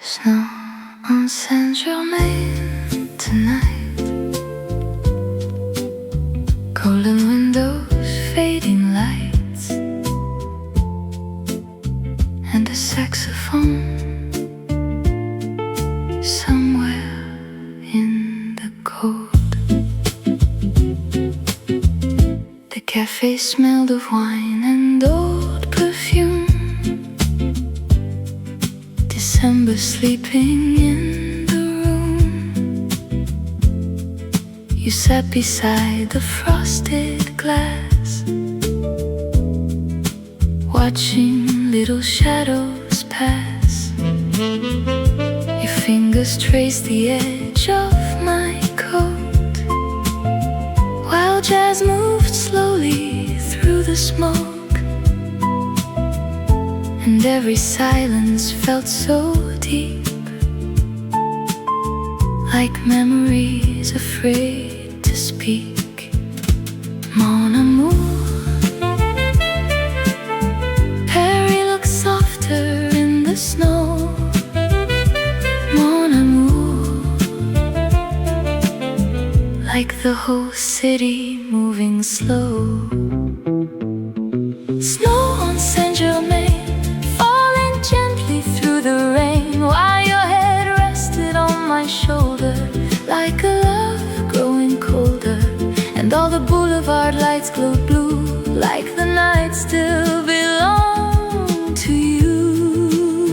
Snow on Saint-Germain tonight. Golden windows, fading lights, and a saxophone somewhere in the cold. The cafe smelled of wine and old perfume. December sleeping in the room. You sat beside the frosted glass, watching little shadows pass. Your fingers traced the edge of my coat, while jazz moved slowly through the smoke. And every silence felt so deep, like memories afraid to speak. Mon amour, Paris looks softer in the snow. Mon amour, like the whole city moving slow. Snow on Saint-Germain, the rain, while your head rested on my shoulder, like a love growing colder. And all the boulevard lights glowed blue, like the night still belonged to you.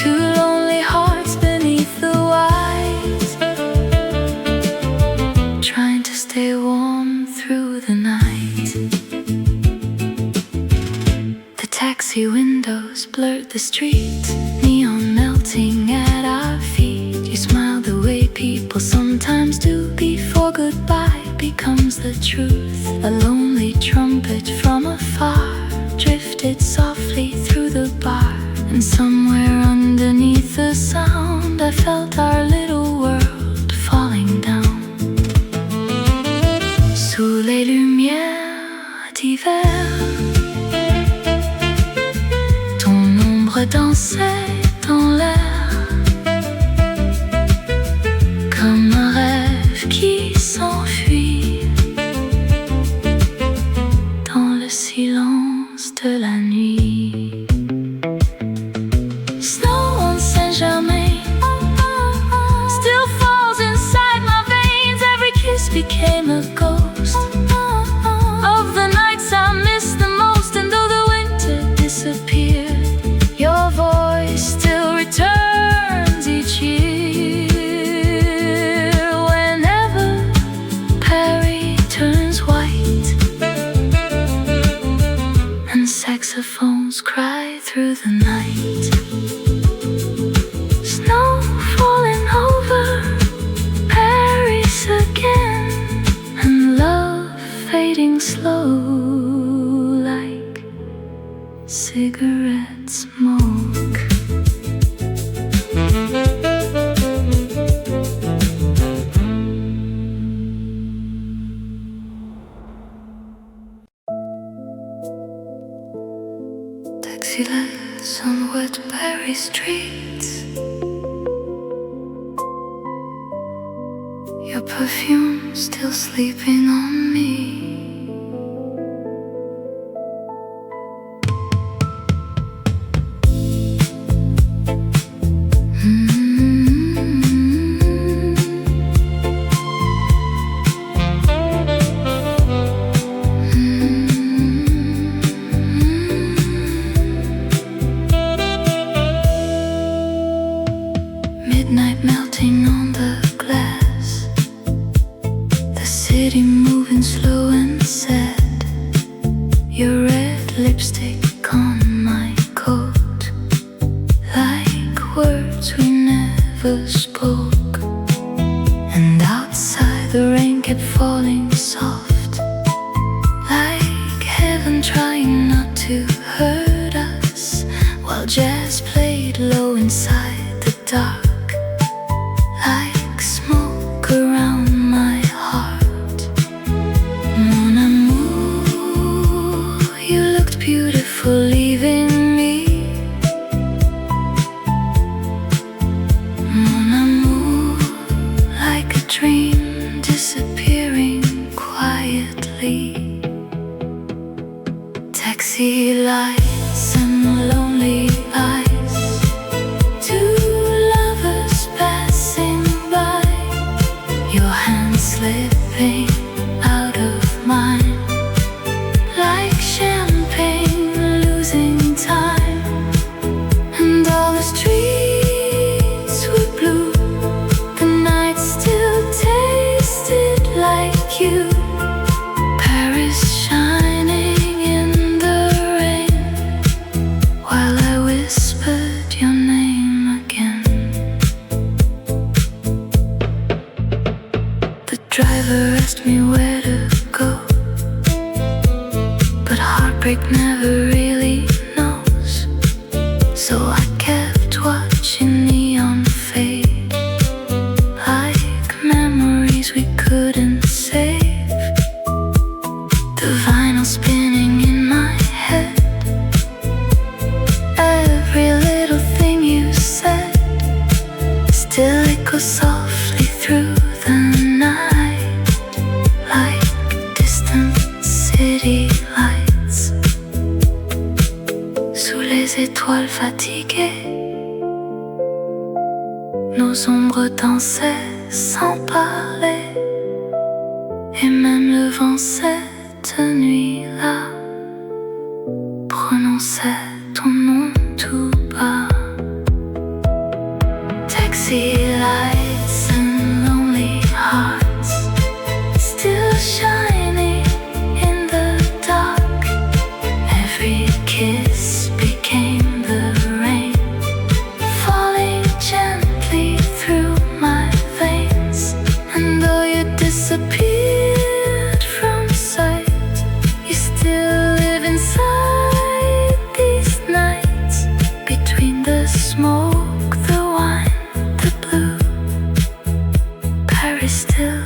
Two lonely hearts beneath the white, trying to stay warm through the night. Taxi windows blurred the street, neon melting at our feet. You smiled the way people sometimes do before goodbye becomes the truth. A lonely trumpet from afar drifted softly through the bar, and somewhere underneath the sound I felt our little world falling down. Sous les lumières d'hiver, dansait dans l'air, comme un rêve qui s'enfuit dans le silence de la nuit. Snow on Saint-Germain still falls inside my veins. Every kiss became a ghost of the nights I missed the most. And though the winter disappeared, your voice still returns each year. Whenever Paris turns white and saxophones cry through the night. Snow falling over Paris again, and love fading slow like cigarette smoke. Taxi lights on wet Paris streets, your perfume still sleeping on me. Midnight melting on the glass, the city moving slow and les étoiles fatiguées, nos ombres dansaient sans parler, et même le vent cette nuit-là prononçait ton nom tout bas. Taxi lights and lonely hearts still shining in the dark. Every kiss became the rain falling gently through my veins. And though you disappeared from sight, you still live inside these nights. Between the smoke, the wine, the blue, Paris still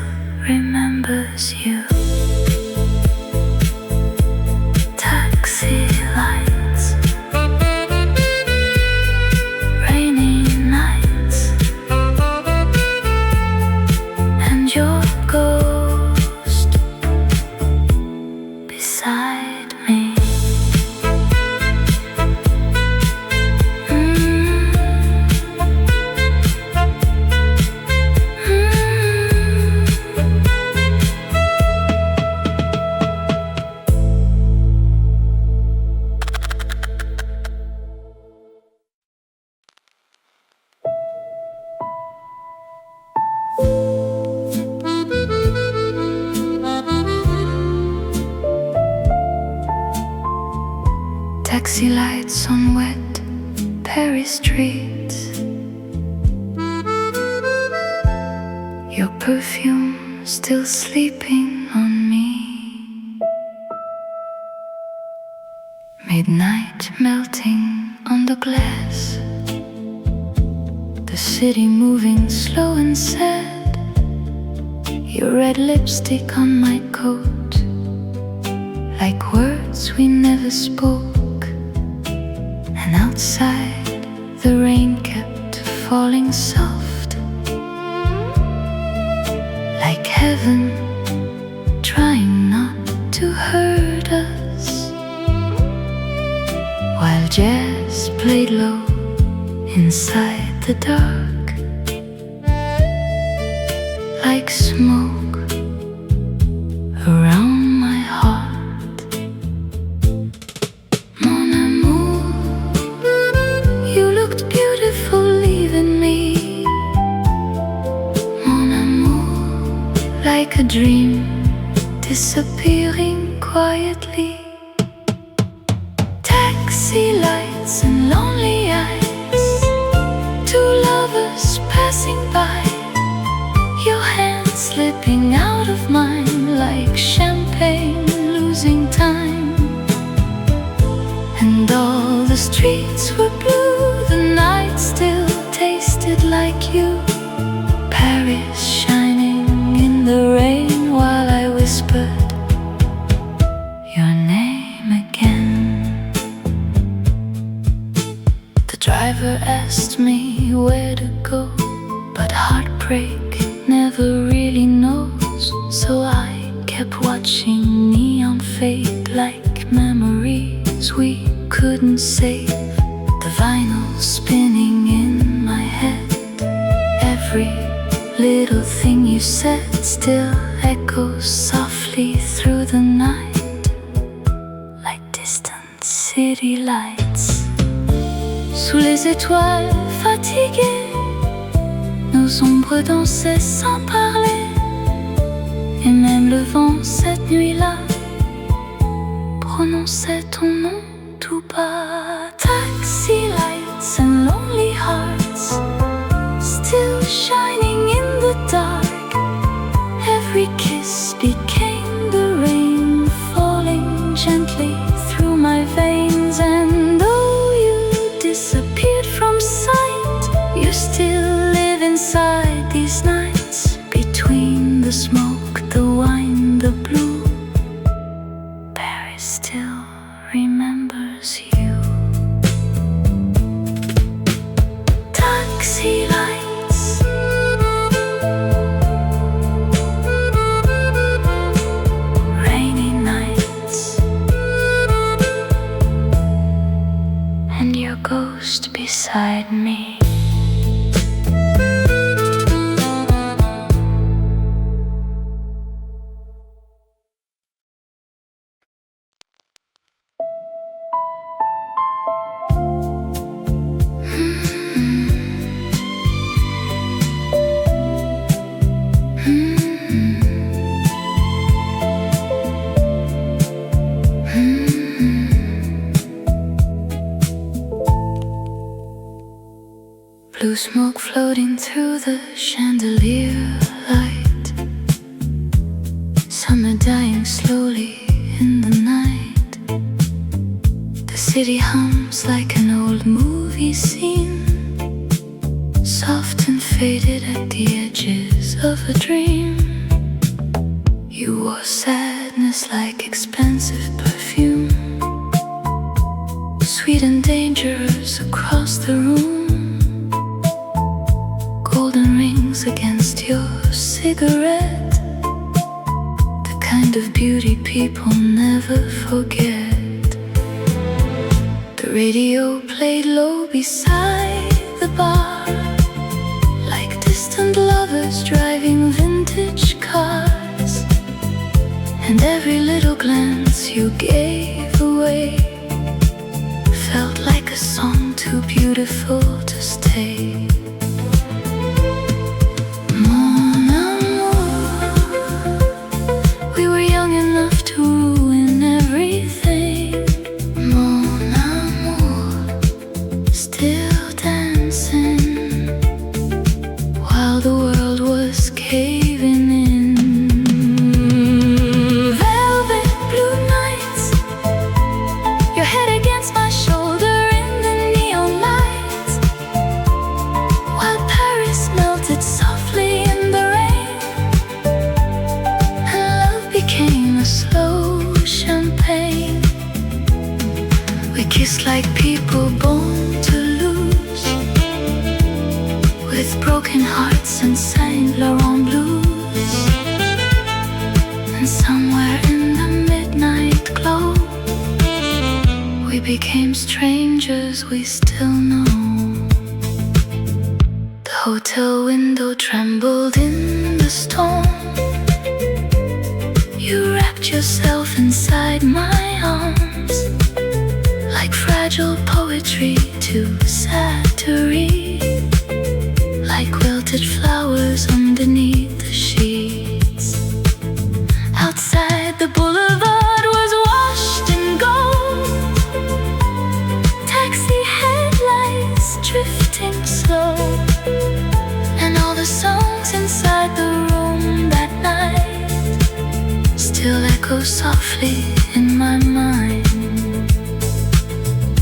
remembers you. Taxi lights, rainy nights, and your ghost beside me. Taxi lights on wet Paris streets, your perfume still sleeping on me. Midnight melting on the glass, the city moving slow and sad, your red lipstick on my coat, like words we never spoke. And outside, the rain kept falling soft, like heaven trying not to hurt us, while jazz played low inside the dark, like smoke around my heart. Like a dream disappearing quietly. Taxi lights and lonely eyes, two lovers passing by, your hand slipping out of mine like champagne losing time. And all the streets were blue, the night still tasted like you. Paris shining in the rain while I whispered your name again. The driver asked me where to go, but heartbreak never really knows. So I kept watching neon fade like memories we couldn't save. The vinyl spinning in my head, every little thing you said still echoes softly through the night, like distant city lights. Sous les étoiles fatiguées, nos ombres dansaient sans parler, et même le vent cette nuit-là prononçait ton nom tout bas. Taxi lights and lonely hearts still shining in the dark. Every kiss became the rain falling gently through my veins. And though you disappeared from sight, you still live inside these nights. Between the smoke, the wine, the blue, Paris still remembers you. and your ghost beside me. Blue smoke floating through the chandelier light. Summer dying slowly in the night. The city hums like an old movie scene, soft and faded at the edges of a dream. You wore sadness like expensive perfume, sweet and dangerous across the room. Golden rings against your cigarette, the kind of beauty people never forget. The radio played low beside the bar, like distant lovers driving vintage cars. And every little glance you gave away felt like a song too beautiful to stay. Kissed like people born to lose, with broken hearts and Saint Laurent blues. And somewhere in the midnight glow, we became strangers we still know. The hotel window trembled in the storm. You wrapped yourself inside my arms, like fragile poetry too sad to read, like wilted flowers underneath the sheets. Outside the boulevard was washed in gold, taxi headlights drifting slow, and all the songs inside the room that night still echo softly in my mind.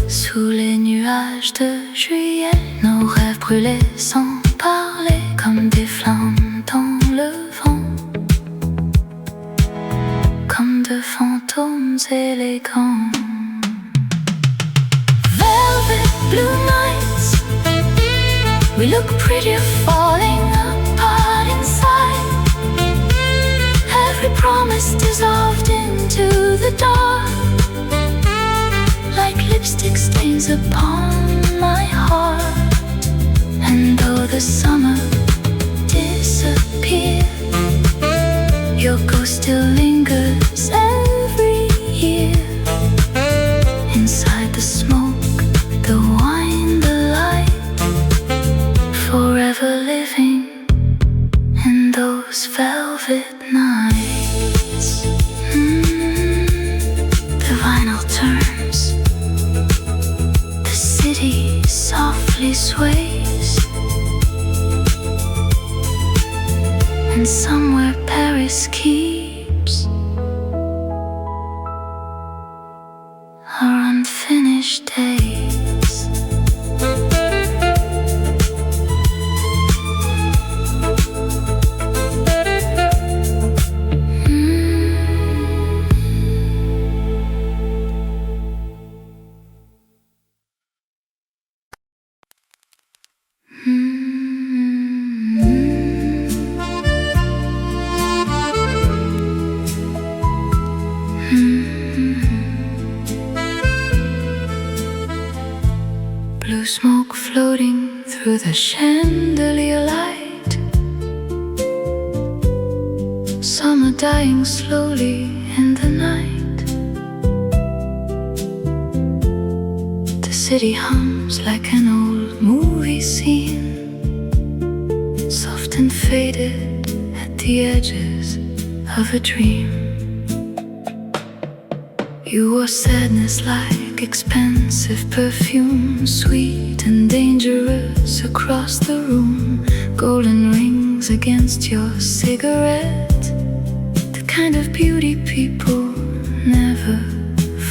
Sous les nuages de juillet, nos rêves brûlaient sans parler, comme des flammes dans le vent, comme de fantômes élégants. Velvet blue nights, we look prettier falling apart inside. Every promise dissolved into the dark, like lipstick stains upon my heart. And though the summer disappeared, your ghost still lingers every year. Inside the smoke, the wine, the light, forever living in those velvet nights. The vinyl turns, the city softly sways, and somewhere Paris keeps our unfinished days. blue smoke floating through the chandelier light. Summer dying slowly in the night. The city hums like an old movie scene, soft and faded at the edges of a dream. You wore sadness like expensive perfume, sweet and dangerous across the room. Golden rings against your cigarette, the kind of beauty people never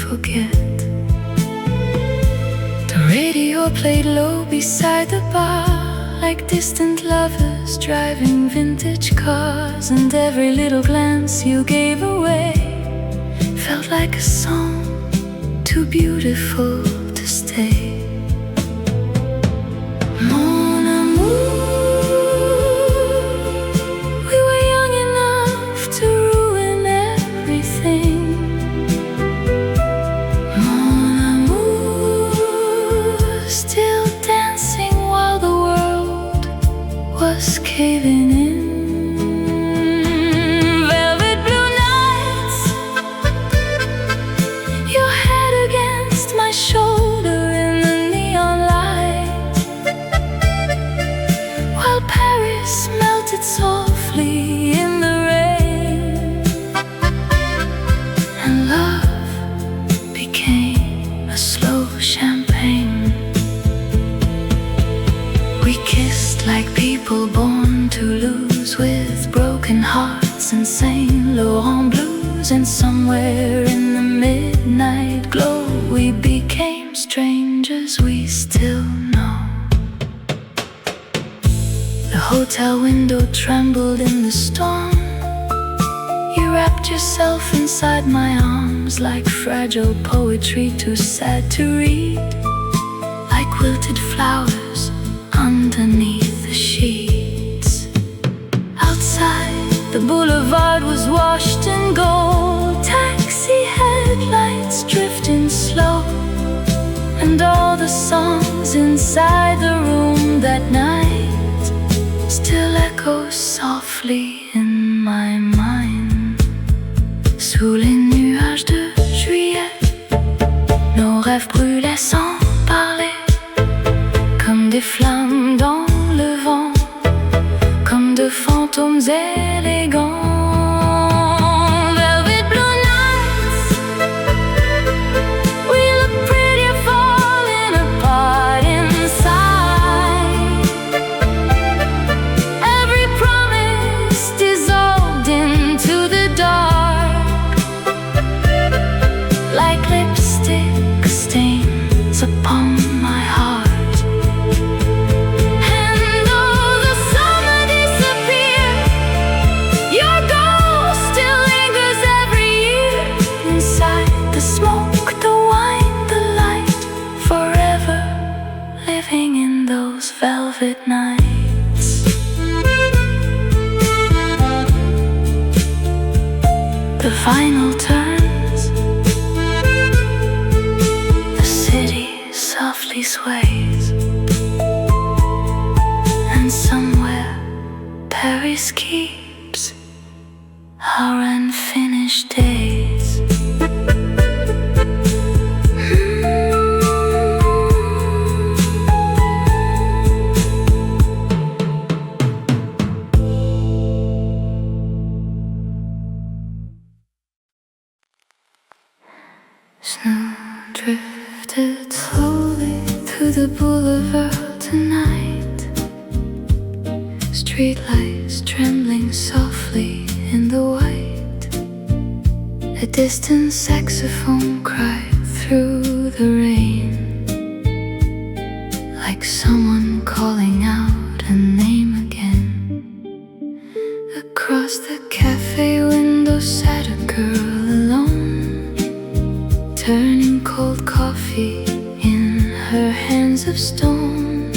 forget. The radio played low beside the bar, like distant lovers driving vintage cars. And every little glance you gave away felt like a song too beautiful to stay. Mon amour, we were young enough to ruin everything. Mon amour, still dancing while the world was caving in. Softly in the rain, and love became a slow champagne. We kissed like people born to lose, with broken hearts and Saint Laurent blues. And somewhere in the midnight glow we became strangers we still know. The hotel window trembled in the storm. You wrapped yourself inside my arms like fragile poetry too sad to read, like wilted flowers underneath the sheets. Outside, the boulevard was washed in gold, taxi headlights drifting slow, and all the songs inside the room that night still echo softly in my mind. Sous les nuages de juillet, nos rêves brûlaient sans parler, comme des flammes dans le vent, comme de fantômes élégants. Velvet blue nights, we look prettier falling apart inside. Upon my heart, and though the summer disappeared, your ghost still lingers every year. Inside the smoke, the wine, the light, forever living in those velvet nights. The vinyl turns, softly sways, and somewhere Paris keeps our unfinished days. Snow drifted slowly through the boulevard tonight, streetlights trembling softly in the white. A distant saxophone cried through the rain, like someone calling out a name again. Across the cafe window sat a girl alone, turning cold coffee in her hands of stone.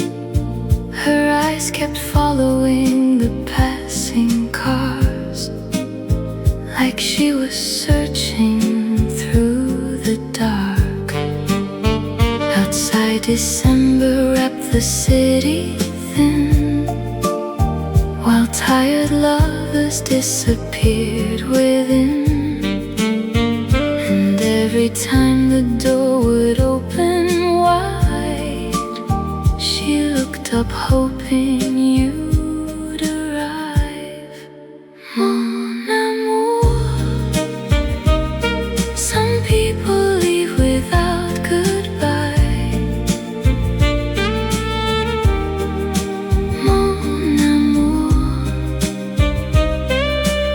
Her eyes kept following the passing cars, like she was searching through the dark. Outside December wrapped the city thin, while tired lovers disappeared within. And every time the door would open wide, she looked up hoping you'd arrive. Mon amour, some people leave without goodbye. Mon amour,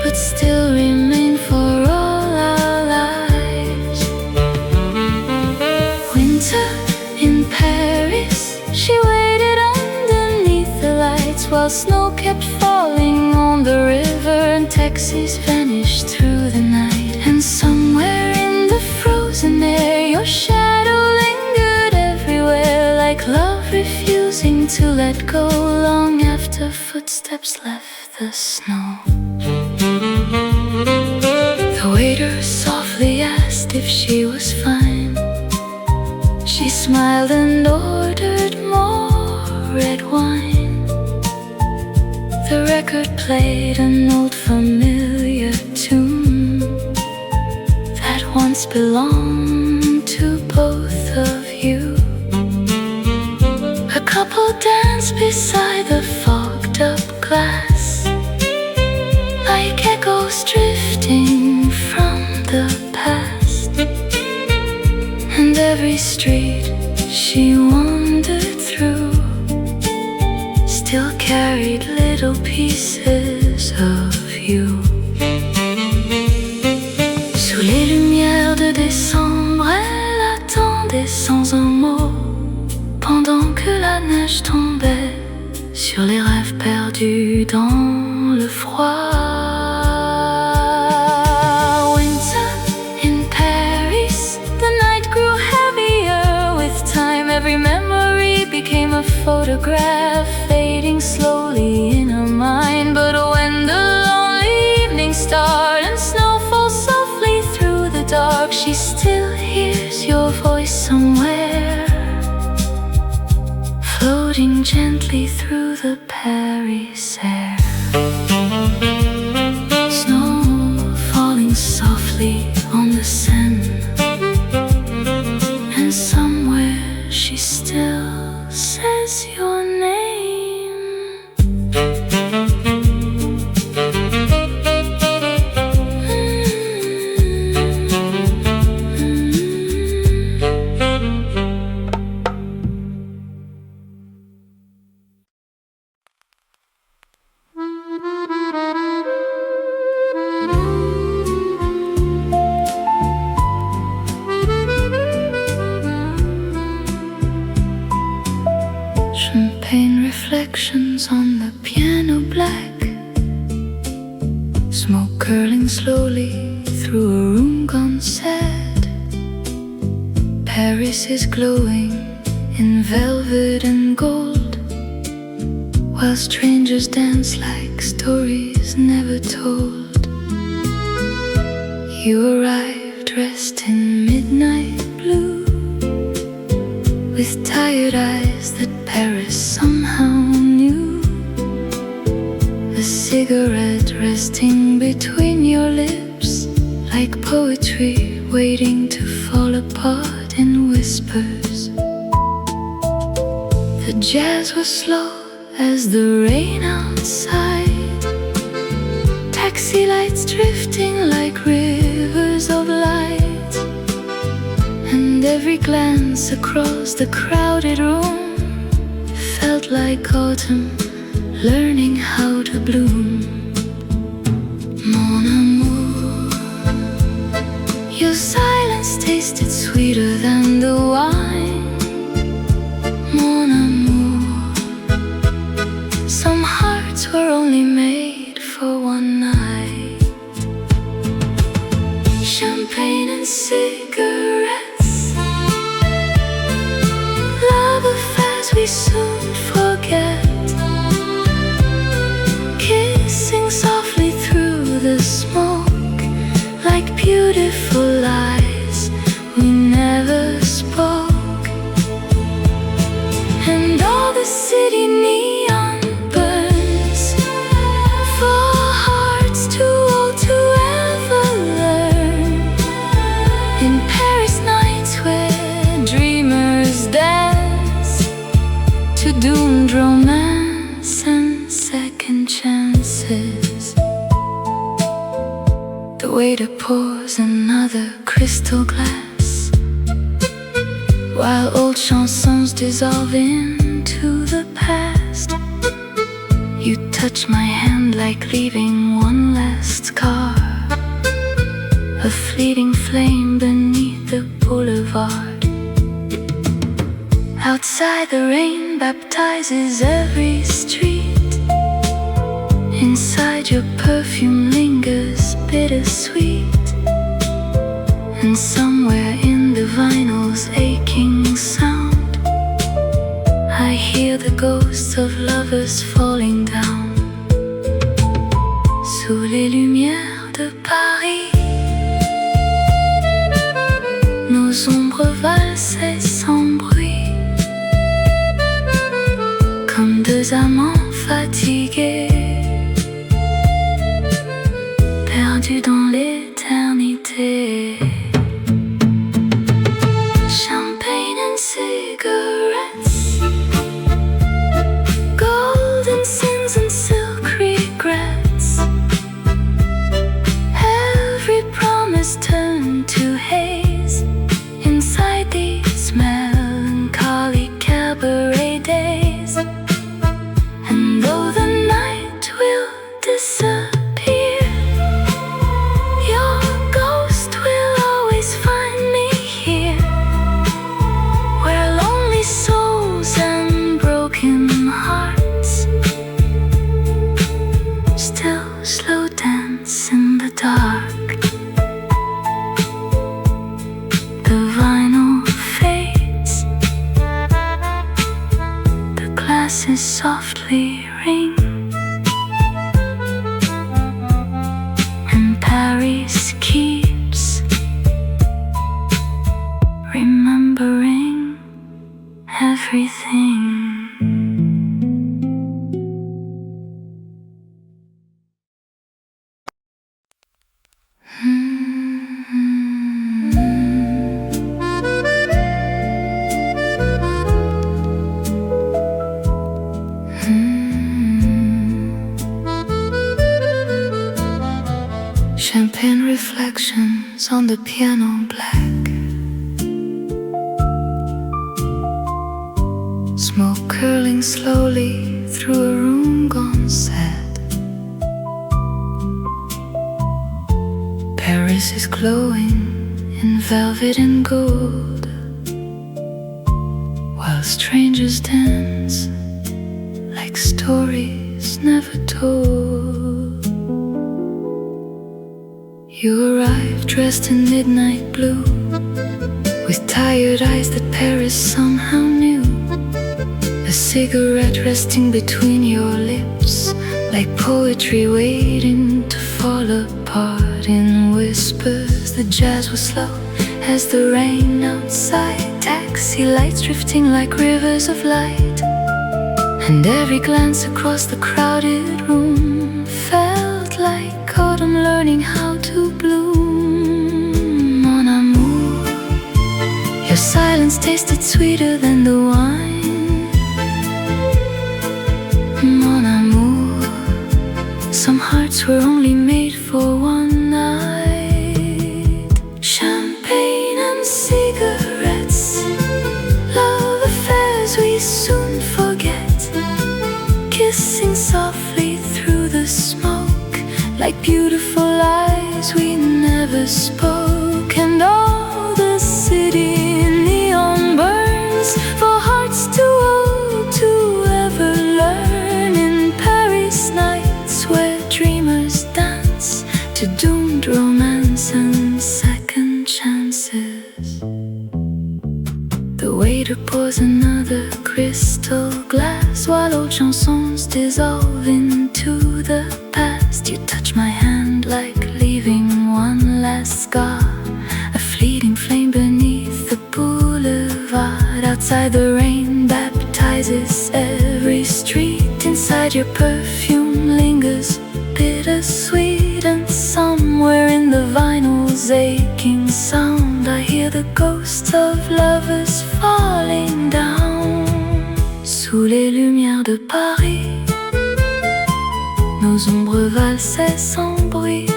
but still remain for all our lives. Winter in Paris, she waited underneath the lights while snow kept falling on the river and taxis vanished through the night. And somewhere in the frozen air, your shadow lingered everywhere, like love refusing to let go long after footsteps left the snow. The waiter softly asked if she was fine. She smiled and ordered more red wine. The record played an old familiar tune that once belonged to both of you. A couple danced beside the fogged up glass, like echoes drifting from the past. And every street she wandered through still carried little pieces of you. Sous les lumières de décembre, elle attendait sans un mot, pendant que la neige tombait sur les rêves perdus dans le froid. Winter in Paris, the night grew heavier with time. Every memory became a photograph, fading slowly in her mind. But when the lonely evening started and snow falls softly through the dark, she still hears your voice somewhere, floating gently through the Paris air. Snow falling softly on the Seine, and somewhere she still says your name. Champagne reflections on the piano black, smoke curling slowly through a room gone sad. Paris is glowing in velvet and gold, while strangers dance like stories never told. You arrived dressed in midnight blue, with tired eyes that Paris somehow knew. A cigarette resting between your lips, like poetry waiting to fall apart in whispers. The jazz was slow as the rain outside, taxi lights drifting like rivers of light. And every glance across the crowded room felt like autumn learning how to bloom. Mon amour, your silence tasted sweeter than the wine. Mon amour, some hearts were only made for one night. Champagne and cigarettes, love affairs we soon forget, kissing softly through the smoke, like beautiful lies we never spoke. the city neon burns for hearts too old to ever learn. In Paris nights where dreamers dance to doomed romance and second chances. The waiter pours another crystal glass, while old chansons dissolve into the past. You touch my hand like leaving one last scar, a fleeting flame beneath the boulevard. Outside the rain baptizes every street. Inside your perfume lingers bittersweet, and somewhere in the vinyl's aching sound, I hear the ghosts of lovers falling down. Sous les lumières de Paris, nos ombres valsaient sans bruit, comme deux amants fatigués, perdus dans l'éternité. Champagne and cigarettes, golden sins and silk regrets. Every promise turned to haze inside these melancholy cabaret days. And though the night will disappear, your ghost will always find me here, where lonely souls and broken hearts still slow dance in the dark. The vinyl fades, the glasses softly ring, and Paris keeps remembering everything. Champagne reflections on the piano black, smoke curling slowly through a room gone sad. Paris is glowing in velvet and gold, while strangers dance like stories never told. You arrived dressed in midnight blue, with tired eyes that Paris somehow knew. A cigarette resting between your lips, like poetry waiting to fall apart. In whispers, the jazz was slow as the rain outside. Taxi lights drifting like rivers of light, and every glance across the crowded room felt like autumn learning how to bloom. Mon amour, your silence tasted sweeter than the wine. Mon amour, some hearts were only made for one night. Champagne and cigarettes, love affairs we soon forget, kissing softly through the smoke, like beautiful lies we never spoke. And all the city neon burns for hearts too old to ever learn. In Paris nights where dreamers dance to doomed romance and second chances. The waiter pours another crystal glass, while old chansons dissolve into the past. You touch my hand like leaving one last scar, a fleeting flame beneath the boulevard. Outside the rain baptizes your perfume lingers, bittersweet, and somewhere in the vinyl's aching sound I hear the ghosts of lovers falling down. Sous les lumières de Paris, nos ombres valsaient sans bruit,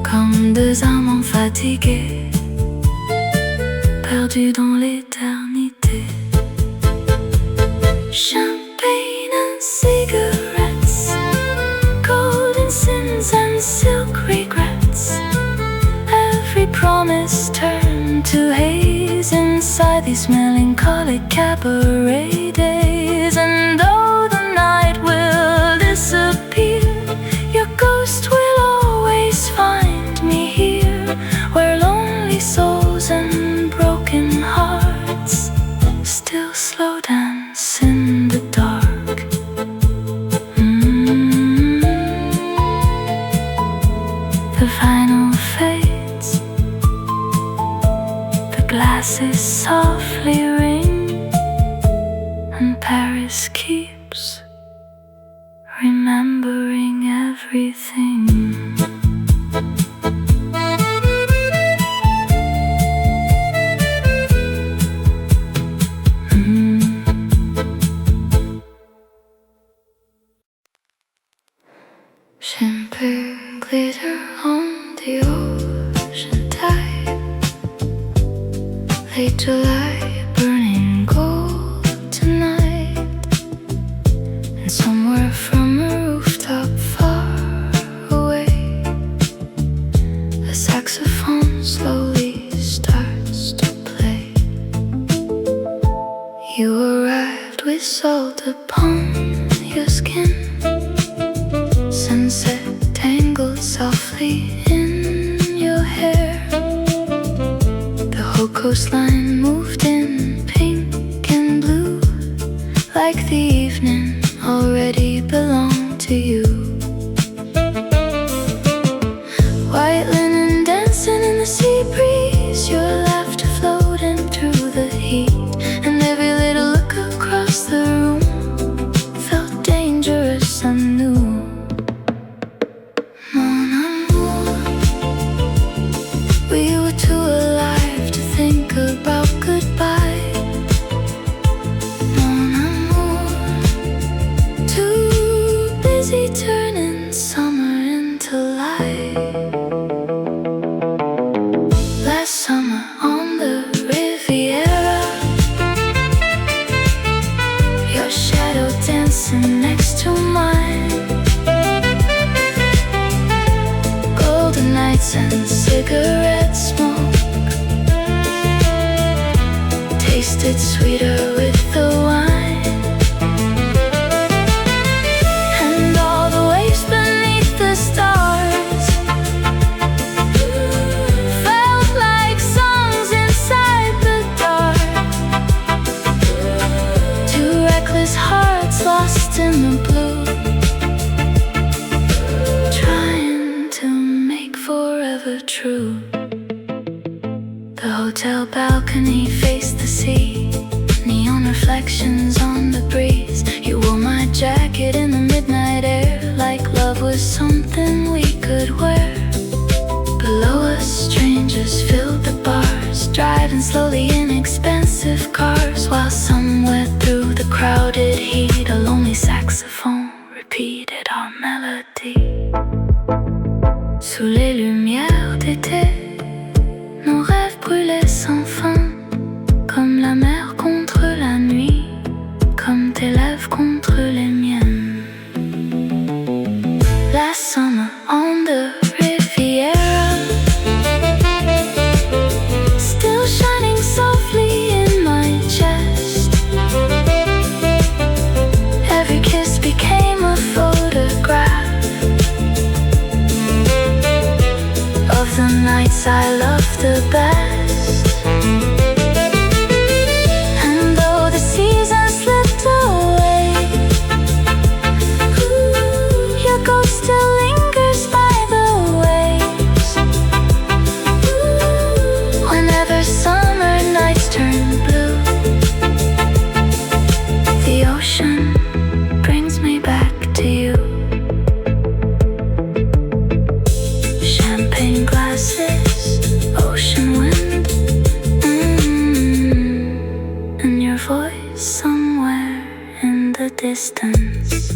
comme deux amants fatigués, perdus dans l'éternité. Champagne and cigarettes, golden sins and silk regrets, every promise turned to haze inside these melancholic cabaret days. And though the night will disappear, your ghost will always find me here, where lonely souls and broken hearts still slow dance in the dark. The vinyl fades, the glasses softly ring, and Paris keeps remembering everything. Simple glitter on the ocean tide, late July burning gold tonight. And somewhere from a rooftop far away, a saxophone slowly starts to play. You arrived with salt upon your skin, sunset tangled softly in your hair. The whole coastline moved in pink and blue, like the evening already belonged to you. White linen dancing in the sea breeze, your laughter floating through the heat, and every little look across the room felt dangerous and new. We were too alive to think about goodbye. Mon amour, too busy turning summer into light. Last summer on the Riviera, your shadow dancing next to mine. Golden nights and cigarette smoke tasted sweeter with the wine. And all the waves beneath the stars felt like songs inside the dark. Two reckless hearts lost in the blue, trying to make forever true. The hotel balcony faced the sea, neon reflections on the breeze. You wore my jacket in the midnight air, like love was something we could wear. Below us, strangers filled the bars, driving slowly in expensive cars, while somewhere through the crowded heat, a lonely saxophone repeated our melody. Sous les lumières d'été, nos rêves brûlaient sans fin, comme la mer contre la nuit, comme tes lèvres contre les miennes. Last summer on the Riviera, still shining softly in my chest. Every kiss became a photograph of the nights I loved the best. And though the seasons slipped away, your ghost still lingers by the waves. Whenever summer nights turn blue, the ocean brings the distance.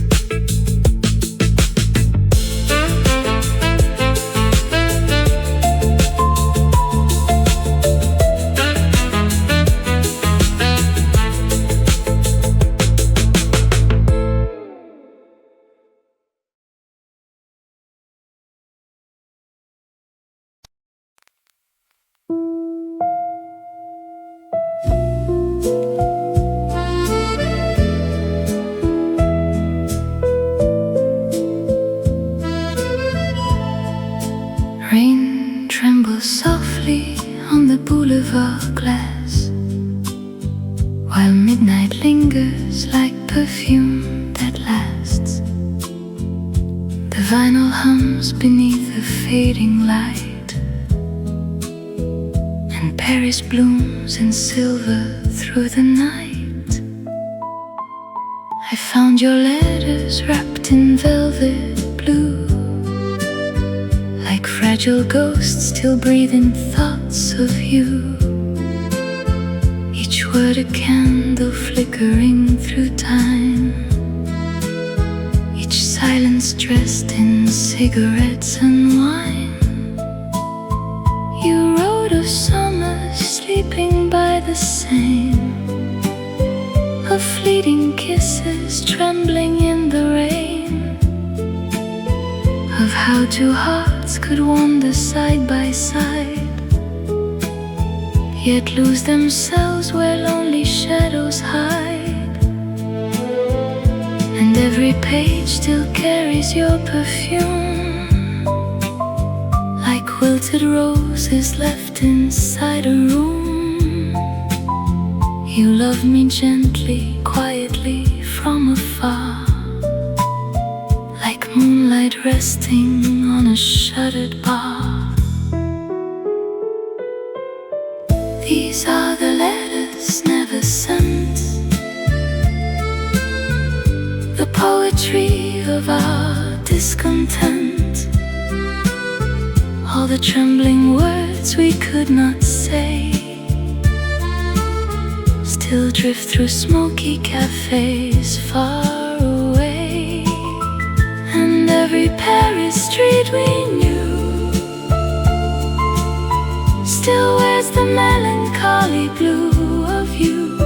Rain trembles softly on the boulevard glass, while midnight lingers like perfume that lasts. The vinyl hums beneath the fading light, and Paris blooms in silver through the night. I found your letters wrapped in velvet blue, like fragile ghosts still breathing thoughts of you. Each word a candle flickering through time, each silence dressed in cigarettes and wine. You wrote of summer sleeping by the Seine, of fleeting kisses trembling in the rain, of how two hearts could wander side by side, yet lose themselves where lonely shadows hide. And every page still carries your perfume, like wilted roses left inside a room. You love me gently, quietly from afar, like moonlight resting on a shuttered bar. These are the letters never sent, the poetry of our discontent, all the trembling words we could not say, still drift through smoky cafes far away. And every Paris street we knew still wears the melancholy blue of you.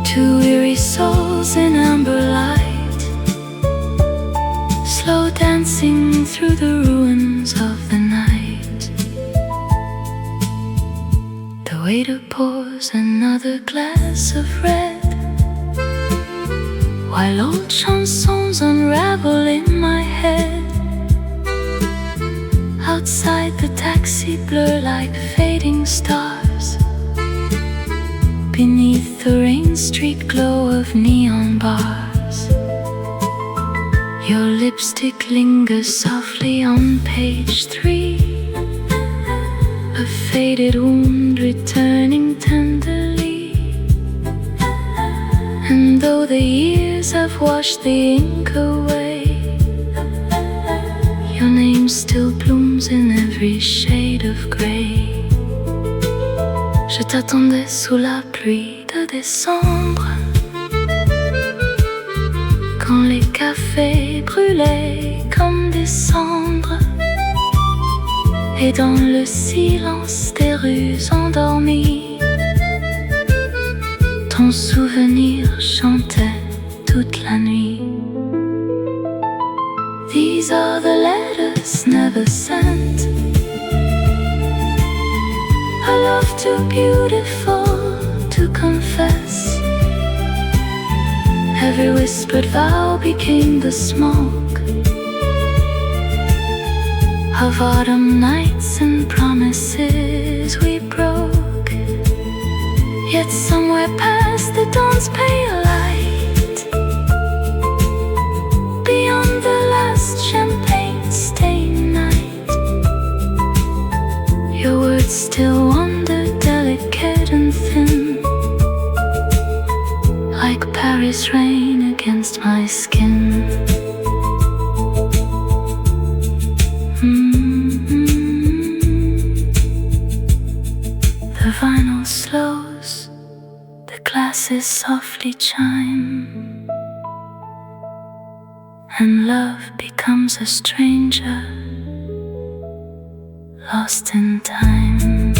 Two weary souls in amber light, slow dancing through the ruins of the night. The waiter pours another glass of red, while old chansons unravel in my head. Outside the taxi blur like fading stars, beneath the rain-streaked glow of neon bars. Your lipstick lingers softly on page 3, a faded wound returning tenderly. And though the years have washed the ink away, your name still blooms in every shade of grey. Je t'attendais sous la pluie de décembre, quand les cafés brûlaient comme des cendres, et dans le silence des rues endormies, ton souvenir chantait toute la nuit. These are the letters never sent, a love too beautiful to confess. Every whispered vow became the smoke of autumn nights and promises we broke. Yet somewhere past the dawn's pale light, beyond the last champagne-stained night, your words still wander delicate and thin, like Paris rain against my skin. The vinyl slows, the glass glasses softly chime, and love becomes a stranger, lost in time.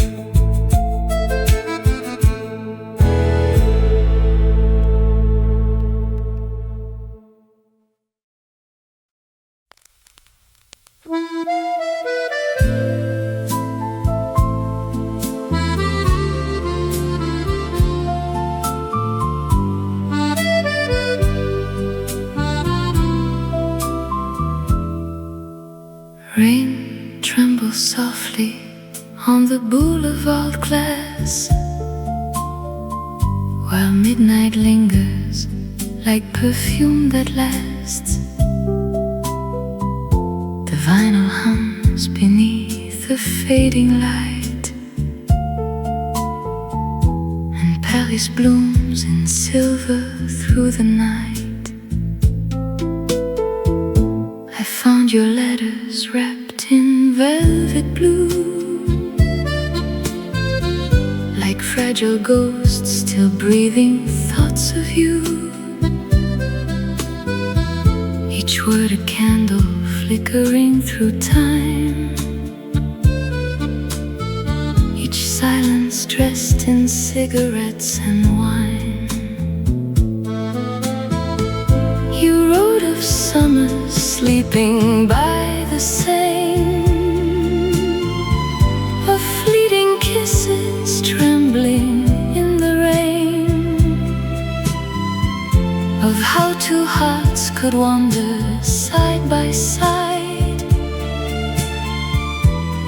Rain trembles softly on the boulevard glass, while midnight lingers like perfume that lasts. The vinyl hums beneath the fading light, and Paris blooms in silver through the night. I found your letters wrapped in velvet blue, like fragile ghosts still breathing thoughts of you. Each word a candle flickering through time, each silence dressed in cigarettes and wine. You wrote of summers sleeping by the Seine, of fleeting kisses trembling in the rain, of how two hearts could wander side by side,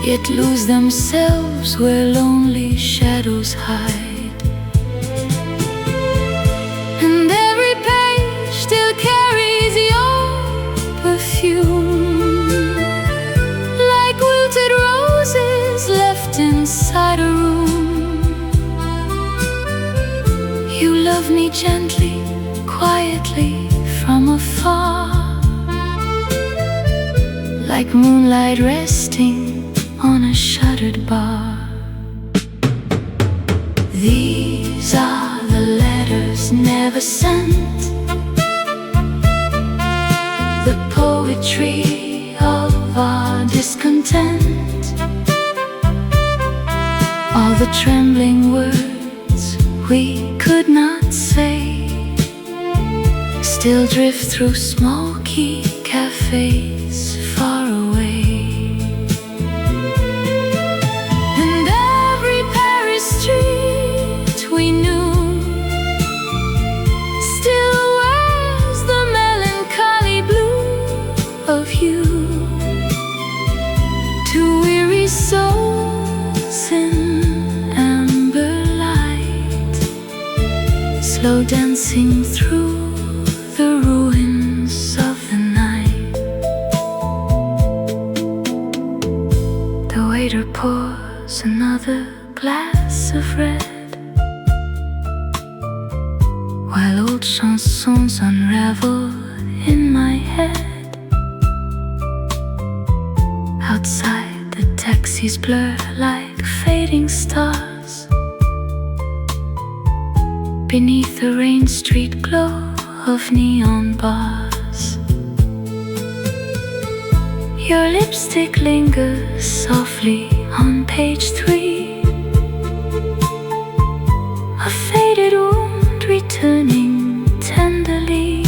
yet lose themselves where lonely shadows hide. And every page still carries your perfume, like wilted roses left inside a room. You love me gently, quietly from afar, like moonlight resting on a shuttered bar. These are the letters never sent, the poetry of our discontent, all the trembling words we could not say, still drift through small key cafes far away. And every Paris street we knew still wears the melancholy blue of you. Two weary souls in amber light, slow dancing through the ruins of the night. The waiter pours another glass of red, while old chansons unravel in my head. Outside the taxis blur like fading stars, beneath the rain street glow of neon bars. Your lipstick lingers softly on page 3, a faded wound returning tenderly.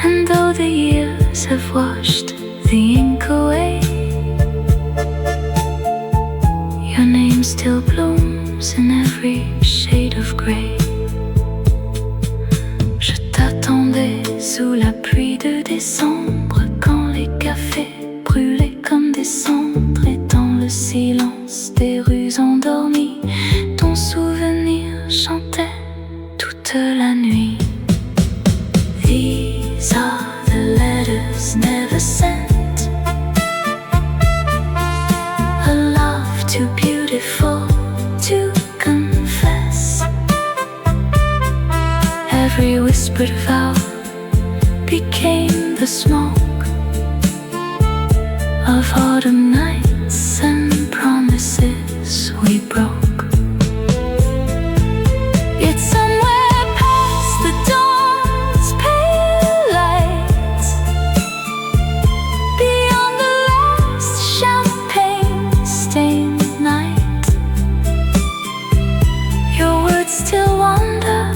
And though the years have washed the ink away, your name still blooms in every shade of gray. Sous la pluie de décembre, quand les cafés brûlaient comme des cendres, et dans le silence des rues endormies, ton souvenir chantait toute la nuit. These are the letters never sent, a love too beautiful to confess. Every whispered vow became the smoke of autumn nights and promises we broke. still wander,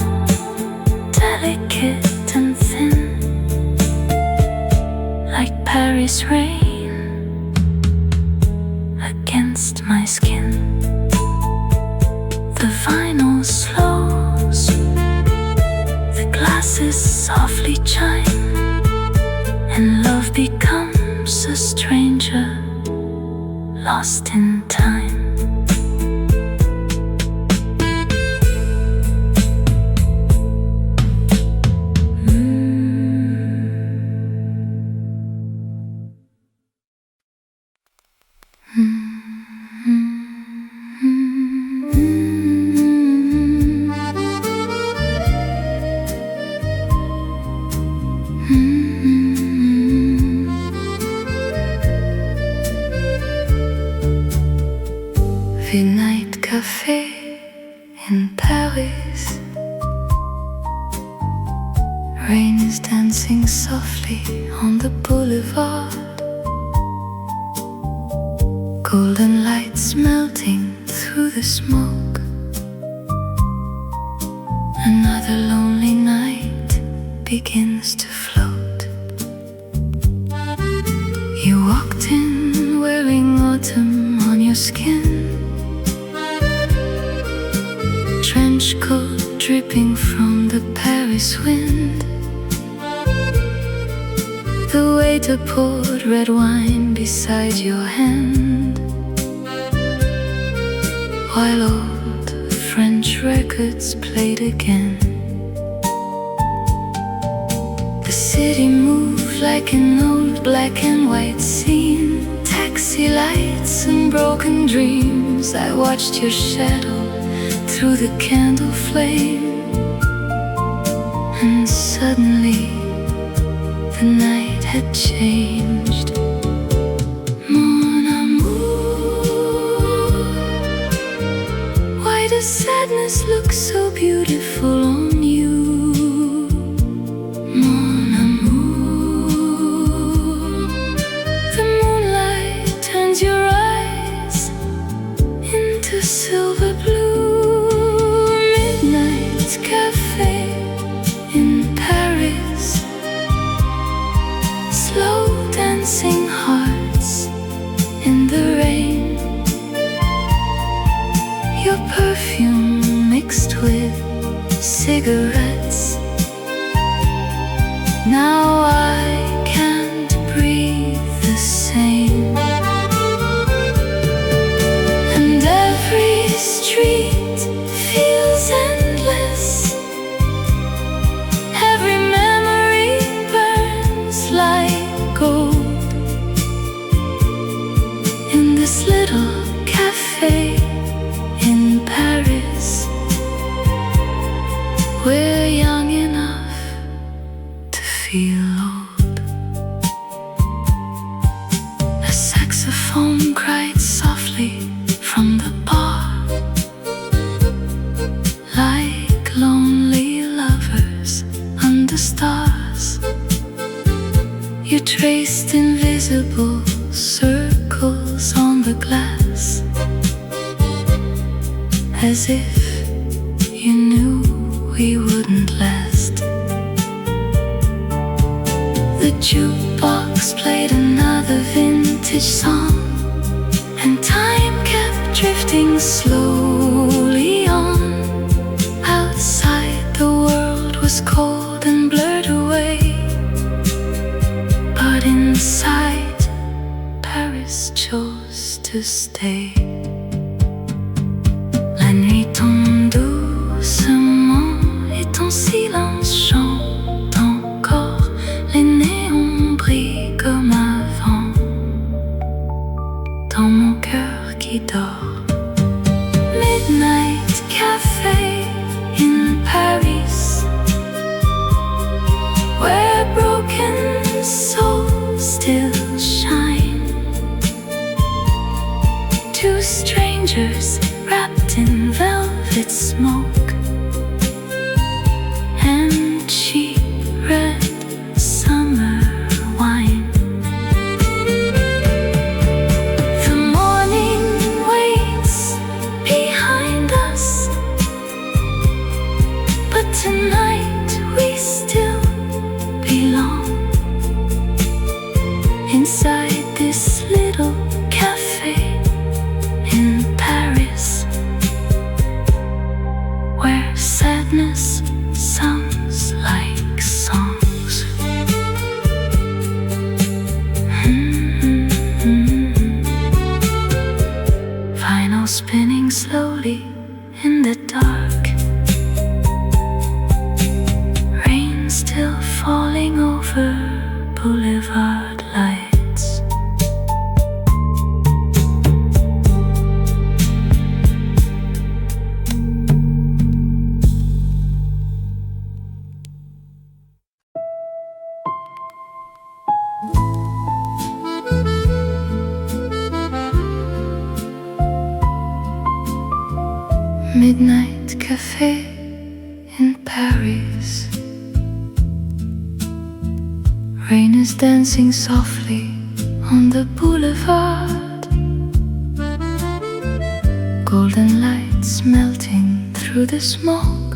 delicate and thin, like Paris rain against my skin. The vinyl slows, the glasses softly chime, and love becomes a stranger lost in time. Midnight Café in Paris. Rain is dancing softly on the boulevard. Golden lights melting through the smoke. Another lonely night begins to float. You walked in wearing autumn on your skin, trench coat dripping from the Paris wind. The waiter poured red wine beside your hand, while old French records played again. The city moved like an old black and white scene. Taxi lights and broken dreams. I watched your shadow through the candle flame, and suddenly the night had changed. Mon amour, why does sadness look so beautiful on you? Mon amour, the moonlight turns your eyes into silver blue. Café in Paris, slow dancing hearts in the rain. Your perfume mixed with cigarettes. Now I can't breathe the same, and every street feels endless. Every memory burns like gold in this little cafe in Paris. We're young enough to feel old. A saxophone cried softly from the bar, like lonely lovers under stars. You traced invisible circles on the glass, as if you knew we wouldn't last. The jukebox played another vintage song, and time kept drifting slowly on. Outside the world was cold and blurred away, but inside Paris chose to stay. La nuit tombe doucement et ton silence chante encore. Les néons brillent comme avant dans mon cœur qui dort. tonight we still belong inside this little cafe in Paris, where sadness sounds like songs. Vinyl spinning slowly in the dark, rain still falling over boulevard lights. Midnight Café in Paris. Rain is dancing softly on the boulevard, golden lights melting through the smoke.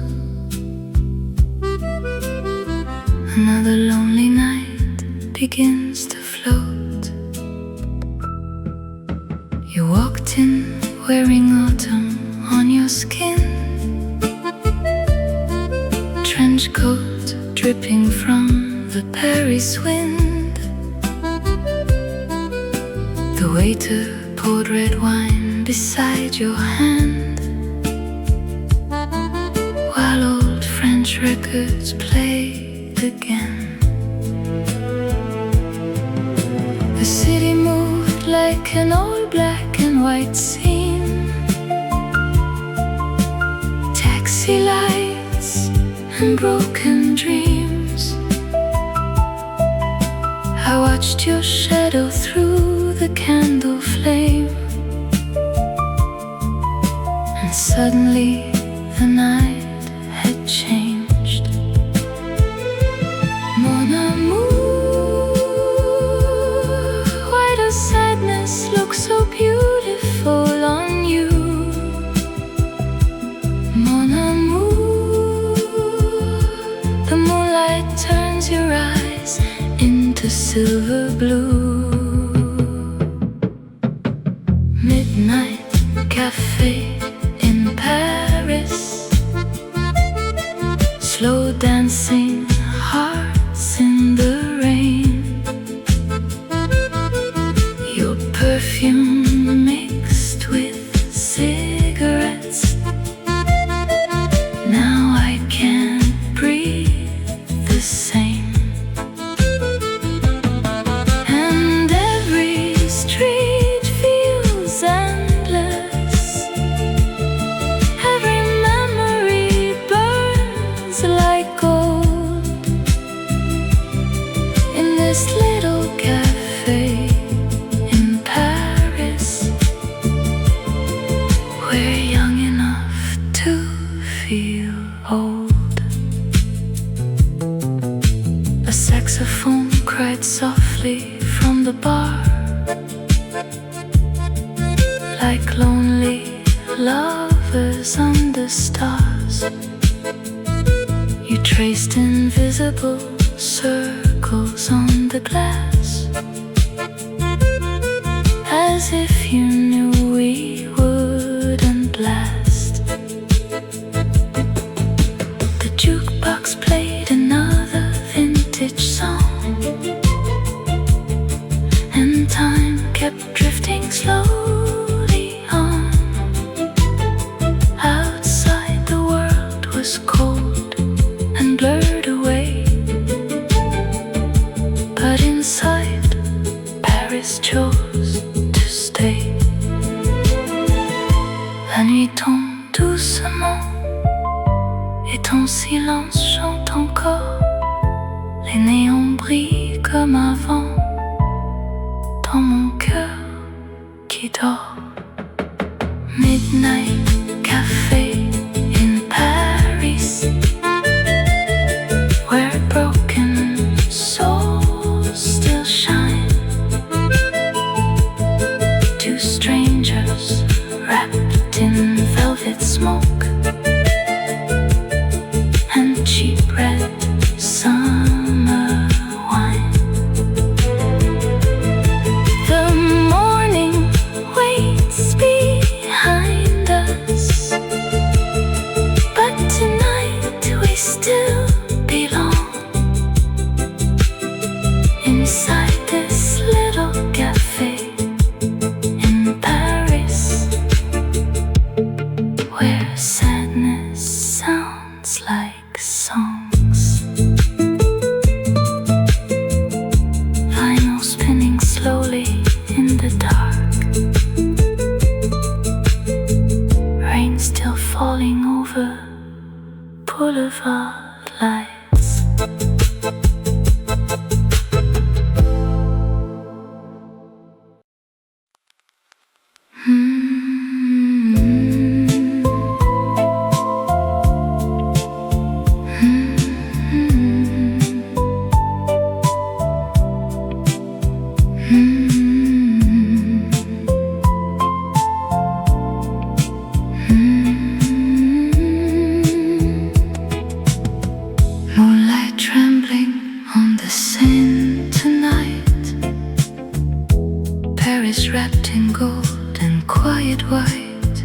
Another lonely night begins to float. You walked in wearing autumn on your skin, trench coat dripping from the Paris wind. The waiter poured red wine beside your hand, while old French records played again. The city moved like an old black and white scene. Taxi lights and broken dreams. I watched your shadow through the candle flame, and suddenly the night had changed. Mon amour, why does sadness look so beautiful on you? Mon amour, the moonlight turns your eyes into silver blue. Midnight Café in Paris, slow dancing hearts in the rain. Your perfume mixed with cigarettes. Now I can't breathe the same. And every street feels endless. Every memory burns like gold in this little cafe in Paris. We're young enough to feel old. A saxophone cried softly from the bar, like lonely lovers under stars. You traced invisible circles on the glass, as if you knew we wouldn't last. The jukebox played another vintage song, and time kept drifting slowly on. Outside the world was cold and blurred away, but inside Paris chose to stay. La nuit tombe doucement et ton silence chante encore. Les néons brillent comme avant dans mon cœur qui dort. Midnight Café in Paris, where broken souls still shine. Two strangers wrapped in velvet smoke, and boulevard lights. Moonlight trembling on the Seine tonight. Paris wrapped in gold and quiet white.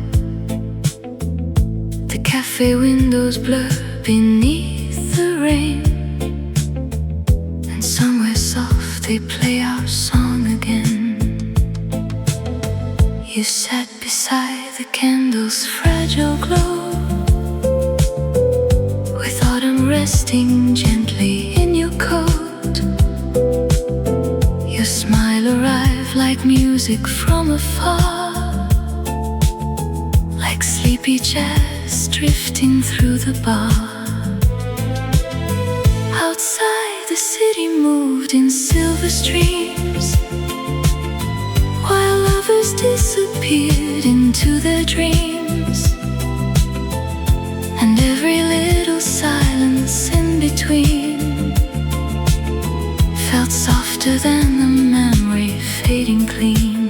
The cafe windows blur beneath the rain, and somewhere soft they play our song again. You sat beside the candle's fragile glow, resting gently in your coat. Your smile arrived like music from afar, like sleepy jazz drifting through the bar. Outside the city moved in silver streams, while lovers disappeared into their dreams. And every little silence in between felt softer than the memory fading clean.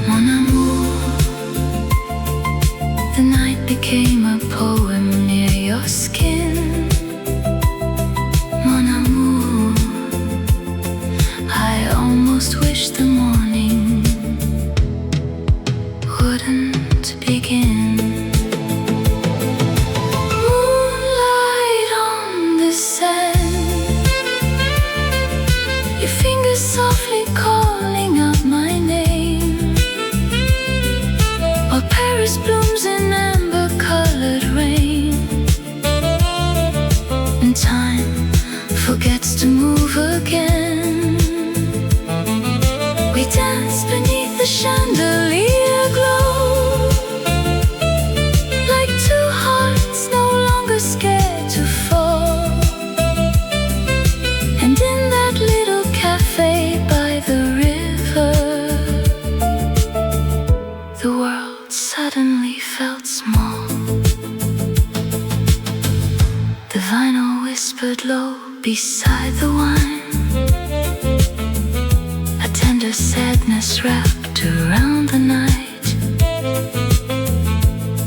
Mon amour, the night became a poem near your skin. Mon amour, I almost wish the morning wouldn't begin. Softly calling out my name, while Paris blooms in amber-colored rain, and time forgets to move again. We dance beneath the chandelier glow, like two hearts no longer scared to fall. And in that little cafe by the river, the world suddenly felt small. The vinyl whispered low beside the wine, a tender sadness wrapped around the night.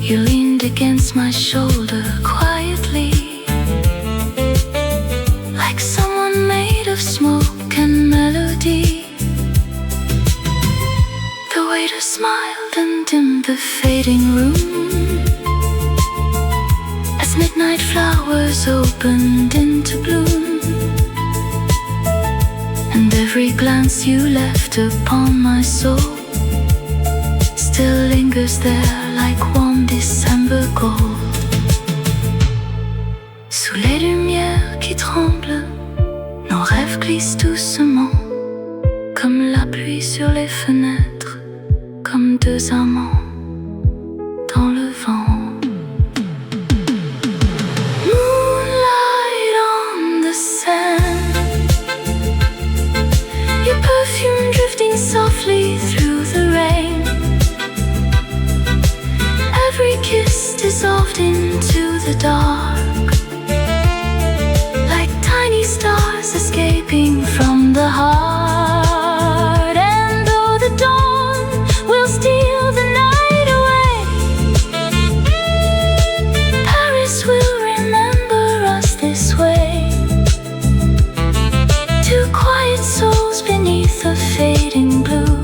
You leaned against my shoulder quietly, like someone made of smoke and melody. The waiter smiled and dimmed the fading room as midnight flowers opened into bloom. And every glance you left upon my soul still lingers there like warm December gold. Sous les lumières qui tremblent, nos rêves glissent doucement, comme la pluie sur les fenêtres, comme deux amants dans le vent. Moonlight on the sand, your perfume drifting softly through the rain. Every kiss dissolved into the dark, like tiny stars escaping from the heart. And though the dawn will steal the night away, Paris will remember us this way. Two quiet souls beneath the fading blue,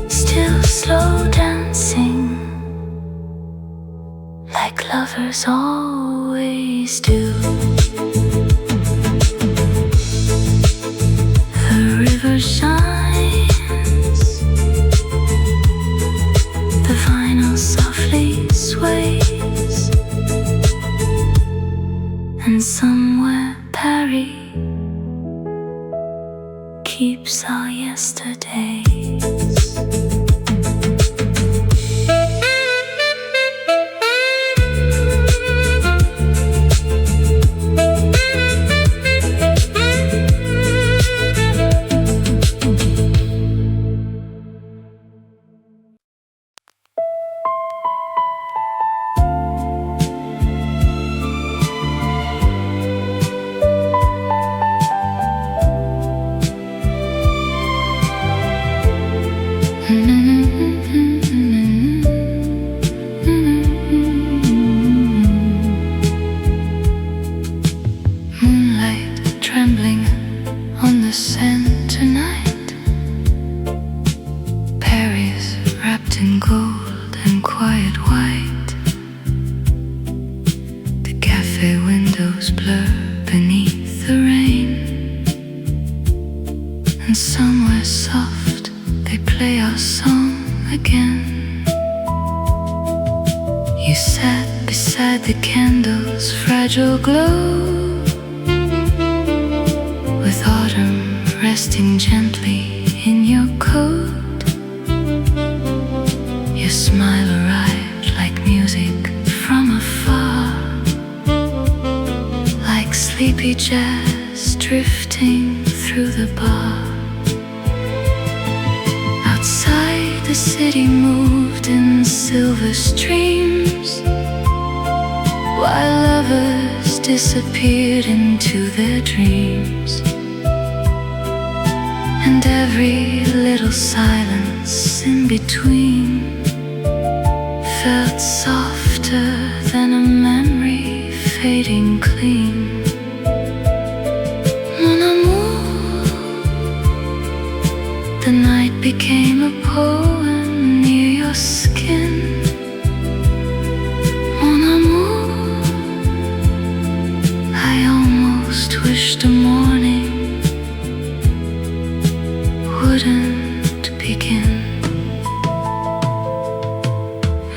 still slow dancing like lovers always do. The river shines, the vinyl softly sways, and somewhere Paris keeps our yesterdays. windows blur beneath the rain, and somewhere soft they play our song again. You sat beside the candle's fragile glow, with autumn resting gently in your coat. Your smile arrived like music from afar, like sleepy jazz drifting through the bar. Outside the city moved in silver streams, while lovers disappeared into their dreams. And every little silence in between felt softer than a memory fading clean. Mon amour, the night became a poem near your skin. Mon amour, I almost wish the morning wouldn't begin.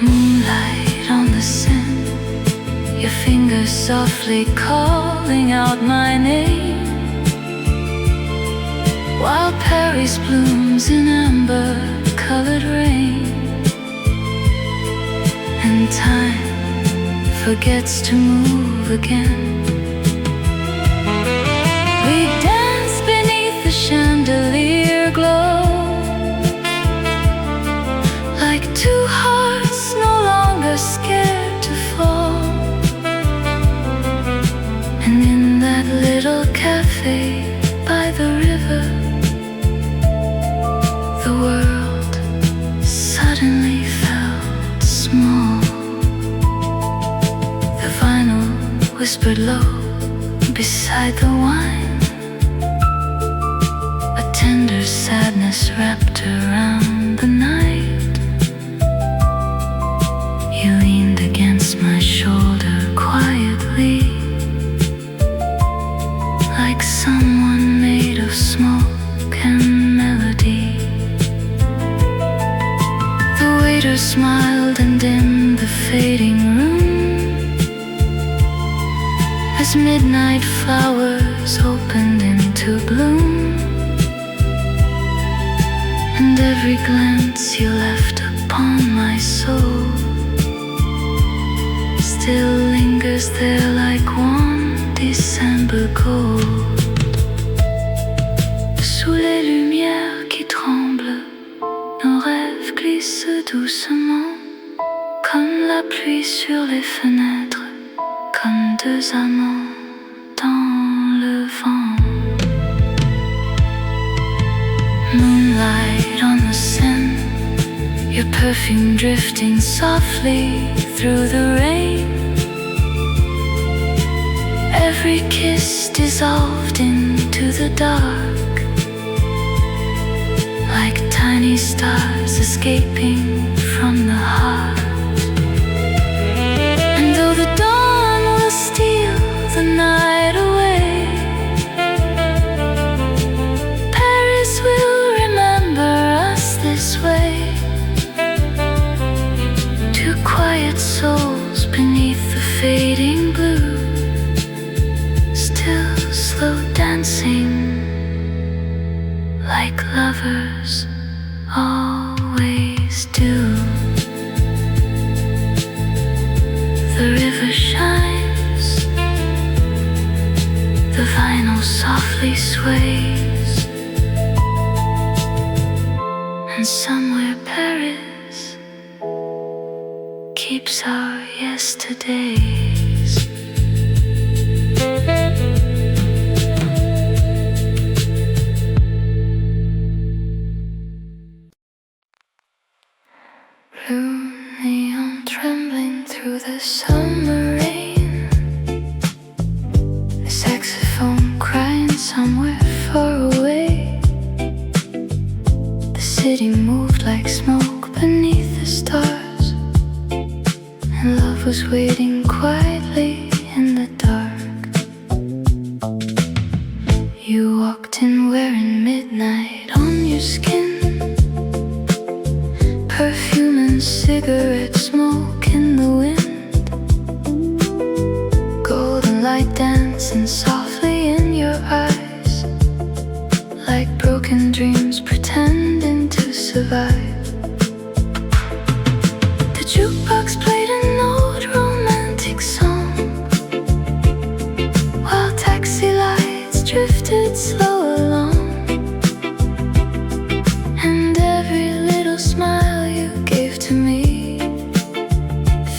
Moonlight on the Seine, your fingers softly calling out my name, while Paris blooms in amber-colored rain, and time forgets to move again. We dance beneath the chandelier glow, like two hearts no longer scared to fall. And in that little cafe by the river, the world suddenly felt small. The vinyl whispered low beside the wine, a tender sadness wrapped around the night. You leaned against my shoulder quietly, like someone made of smoke and melody. The waiter smiled, and in the fading room, as midnight flowers opened into bloom, and every glance you left upon my soul still lingers there like warm December gold. Sous les lumières qui tremblent, nos rêves glissent doucement, comme la pluie sur les fenêtres, comme deux amants dans le vent. Moonlight on the Seine, your perfume drifting softly through the rain. Every kiss dissolved into the dark, like tiny stars escaping from the heart. And though the dawn will steal the night away, Paris will remember us this way. Two quiet souls beneath the fading blue, still slow dancing like lovers always do. The river shines, the vinyl softly sways, and somewhere Paris keeps our yesterdays. Blue neon trembling through the summer rain, a saxophone crying somewhere far away. The city moved like smoke beneath the stars, and love was waiting quietly in the dark. midnight on your skin, perfume and cigarette smoke in the wind, golden light dancing softly in your eyes, like broken dreams pretending to survive. The jukebox played an old romantic song, while taxi lights drifted slow along, and every little smile you gave to me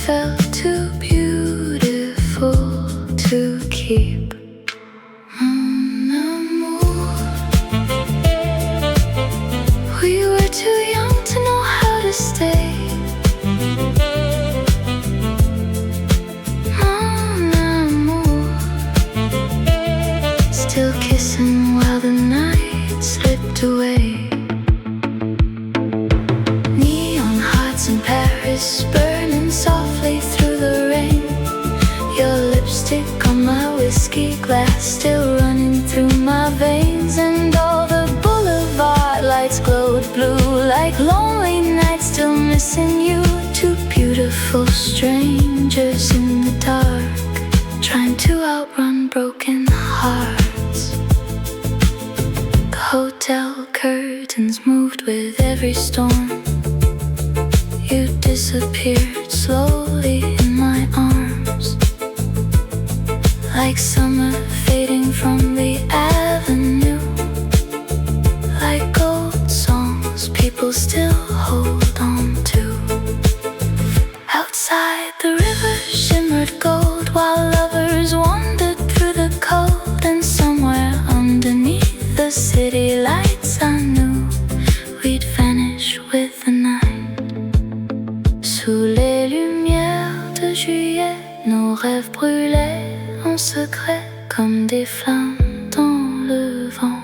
felt too beautiful to keep. Mon amour, we were too young to know how to stay. Mon amour, still kissing while the night slipped away. Neon hearts in Paris burning softly through the rain, your lipstick on my whiskey glass still running through my veins, and all the boulevard lights glowed blue like lonely nights still missing you. Two beautiful strangers in the dark, trying to outrun broken hearts. The hotel curtains moved with every storm, you disappeared slowly in my arms, like summer fading from the avenue, like old songs people still hold on to. Outside the river shimmered gold, while lovers wandered through the cold, and somewhere underneath the city lights I knew we'd vanish with the night. Sous les lumières de juillet, nos rêves brûlaient en secret comme des flammes dans le vent,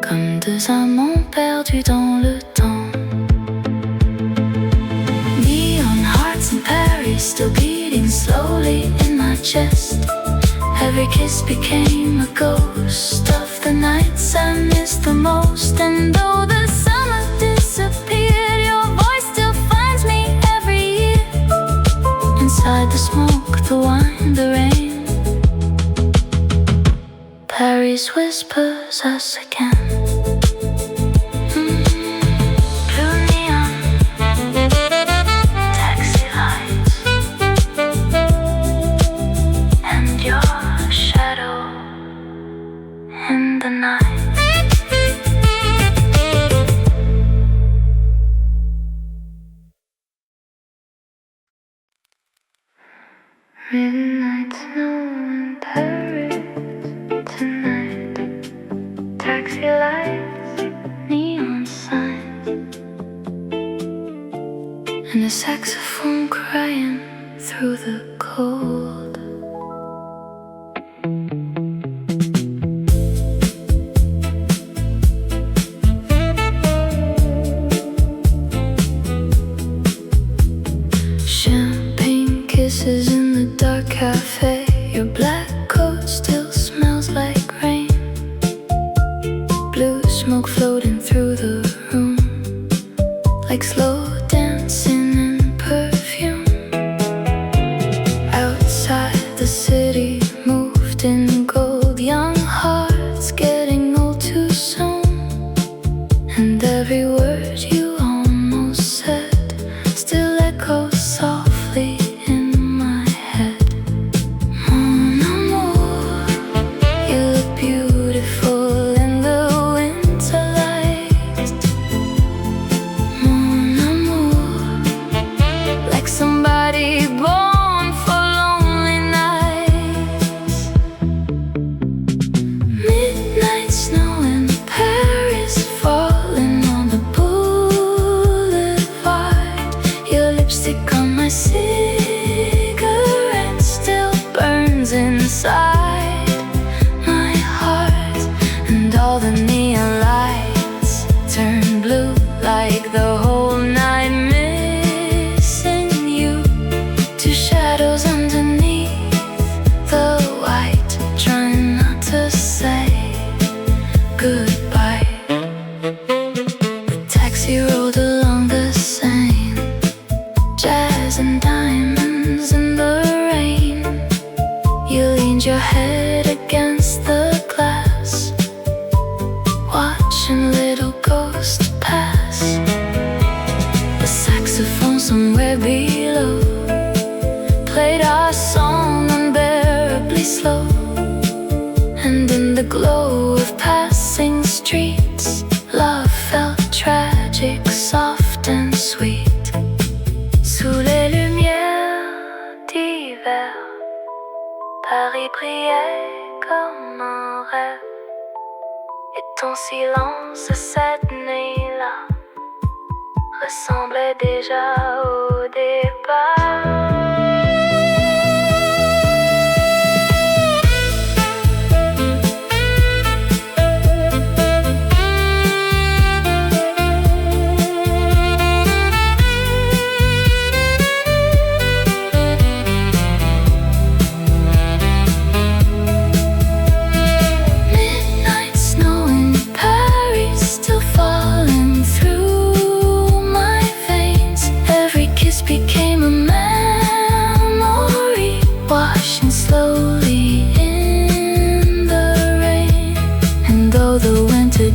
comme deux amants perdus dans le temps. Neon hearts in Paris still beating slowly in my chest, every kiss became a ghost of the nights I missed the most. And though the summer disappeared, your voice still finds me every year, inside the smoke, the wine, the rain. Paris whispers us again. Blue neon, taxi lights, and your shadow in the night. Midnight snow in Paris tonight, taxi lights, neon signs, and a saxophone crying through the cold. Champagne kisses in the dark cafe, your black coat still smells like rain, blue smoke floating through the room, like slow dancing in perfume. Outside the city moved in gold, young hearts getting old too soon, and every word you almost said still echoes softly in my head. Mon amour, you look beautiful in the winter light. Mon amour, like somebody born for lonely nights. Midnight snow in Paris falling on the boulevard, your lipstick on my cigarette still burns inside my heart, and all the neon lights turn blue like the whole night missing you. Two shadows underneath the white, trying not to say goodbye. your head against the glass, watching little ghosts pass. The saxophone somewhere below played our song unbearably slow, and in the glow of passing streets, love felt tragic, soft and sweet. Sous les lumières d'hiver, Paris brillait comme un rêve, et ton silence cette nuit-là ressemblait déjà au départ. Became a memory, washing slowly in the rain. And though the winter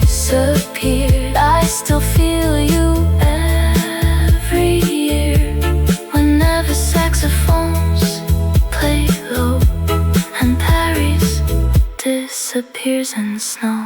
disappeared, I still feel you every year. Whenever saxophones play low and Paris disappears in snow.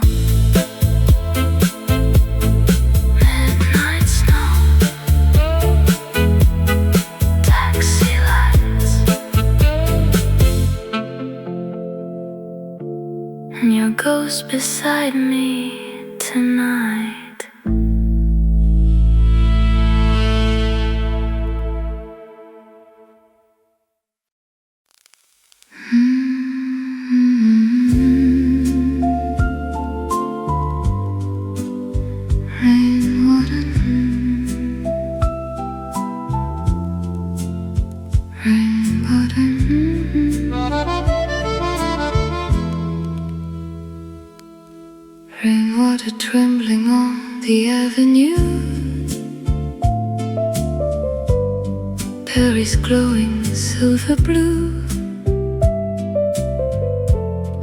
And your ghost beside me tonight. Rainwater, rainwater. Rainwater trembling on the avenue, Paris glowing silver blue,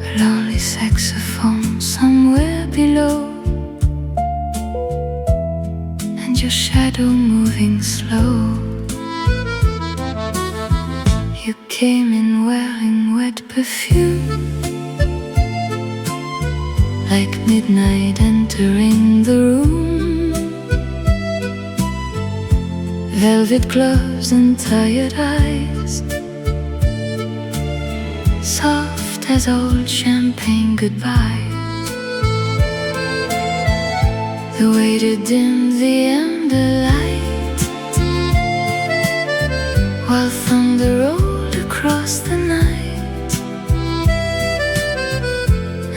a lonely saxophone somewhere below, and your shadow moving slow. You came in wearing wet perfume, like midnight entering the room. Velvet gloves and tired eyes, soft as old champagne goodbyes. The way to dim the ember light, while thunder rolled across the night.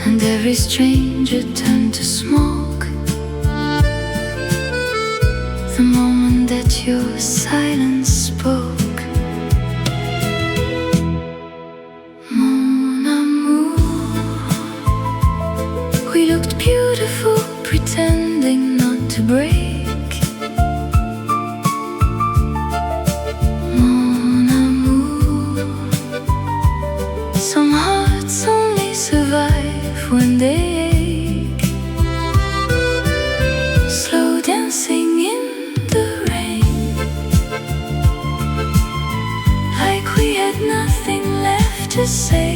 And every stranger turned to smoke the moment that your silence spoke. Mon amour, we looked beautiful, pretending not to break. Mon amour, some hearts only survive when they ache. Slow dancing in the rain, like we had nothing left to say.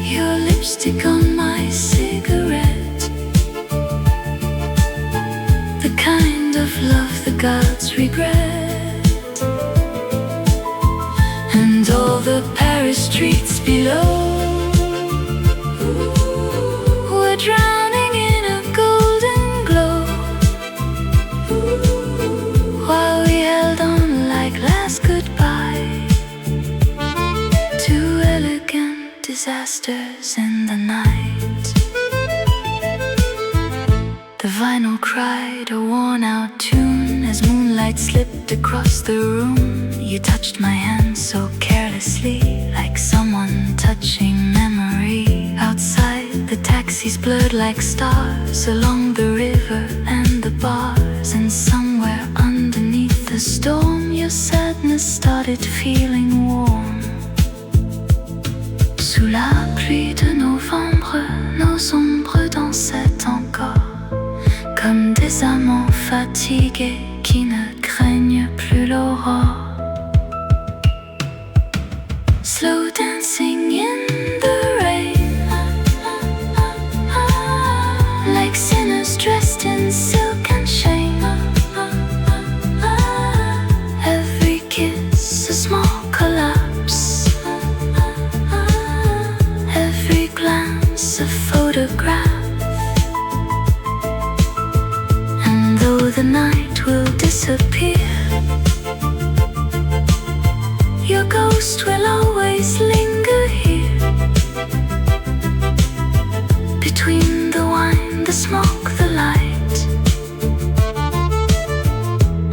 Your lipstick on my cigarette, the kind of love the gods regret. And all the Paris streets below were drowning in a golden glow, while we held on like last goodbye to elegant disasters in the night. The vinyl cried a worn-out tune as moonlight slipped across the room. You touched my hand so carelessly, like someone touching memory. Outside, the taxis blurred like stars along the river and the bars. And somewhere underneath the storm, your sadness started started feeling warm. Sous la pluie de novembre, nos ombres dansaient encore, comme des amants fatigués qui ne craignent plus l'aurore. Slow dancing in the rain, like sinners dressed in silk and shame. Every kiss a small collapse, every glance a photograph. And though the night will disappear, your ghost will always linger here, between the wine, the smoke, the light,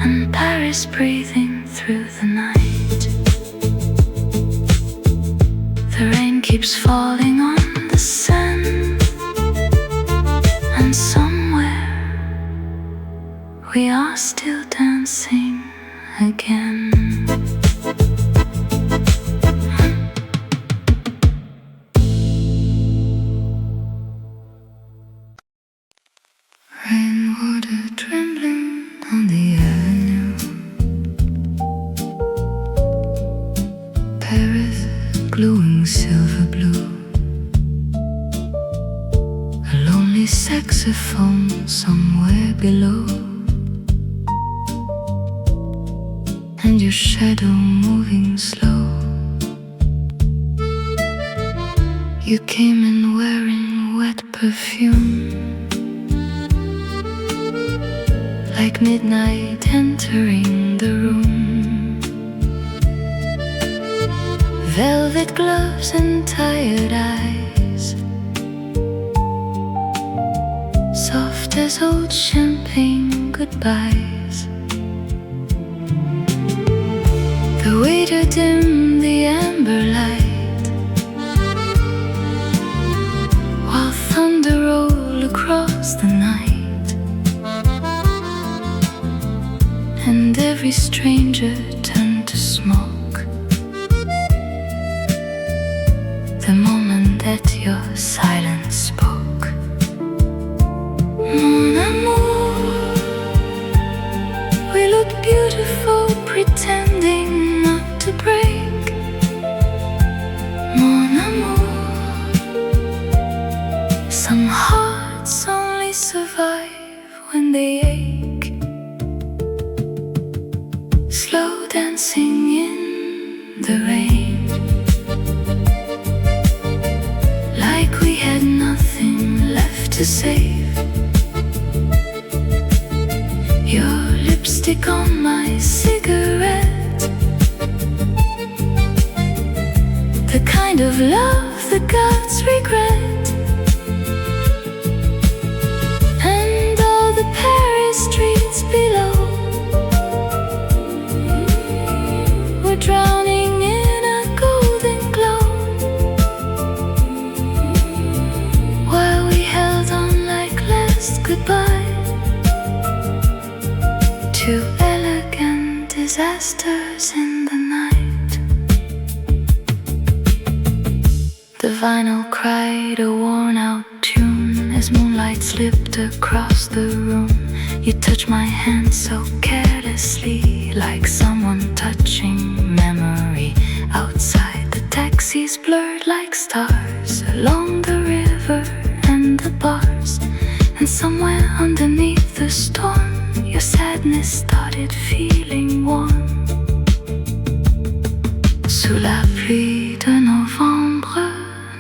and Paris breathing through the night. The rain keeps falling on the sand, and somewhere we are still dancing again. Rainwater trembling on the avenue, Paris glowing silver blue, a lonely saxophone somewhere below, and your shadow moving slow. You came in wearing wet perfume, like midnight entering the room. Velvet gloves and tired eyes, soft as old champagne goodbyes. The waiter dimmed the amber light, while thunder rolled across the night. And every stranger turned to smoke the moment that your silence spoke. Mon amour, we looked beautiful pretending not to break. Mon amour, some hearts only survive when they ache. Slow dancing in the rain, like we had nothing left to save. Your lipstick on my cigarette, the kind of love the gods regret. And all the Paris streets below, drowning in a golden glow, while we held on like last goodbye to elegant disasters in the night. The vinyl cried a worn-out tune as moonlight slipped across the room. You touched my hand so carelessly, like someone touching memory. Outside, the taxis blurred like stars along the river and the bars. And somewhere underneath the storm, your sadness started feeling warm. Sous la pluie de novembre,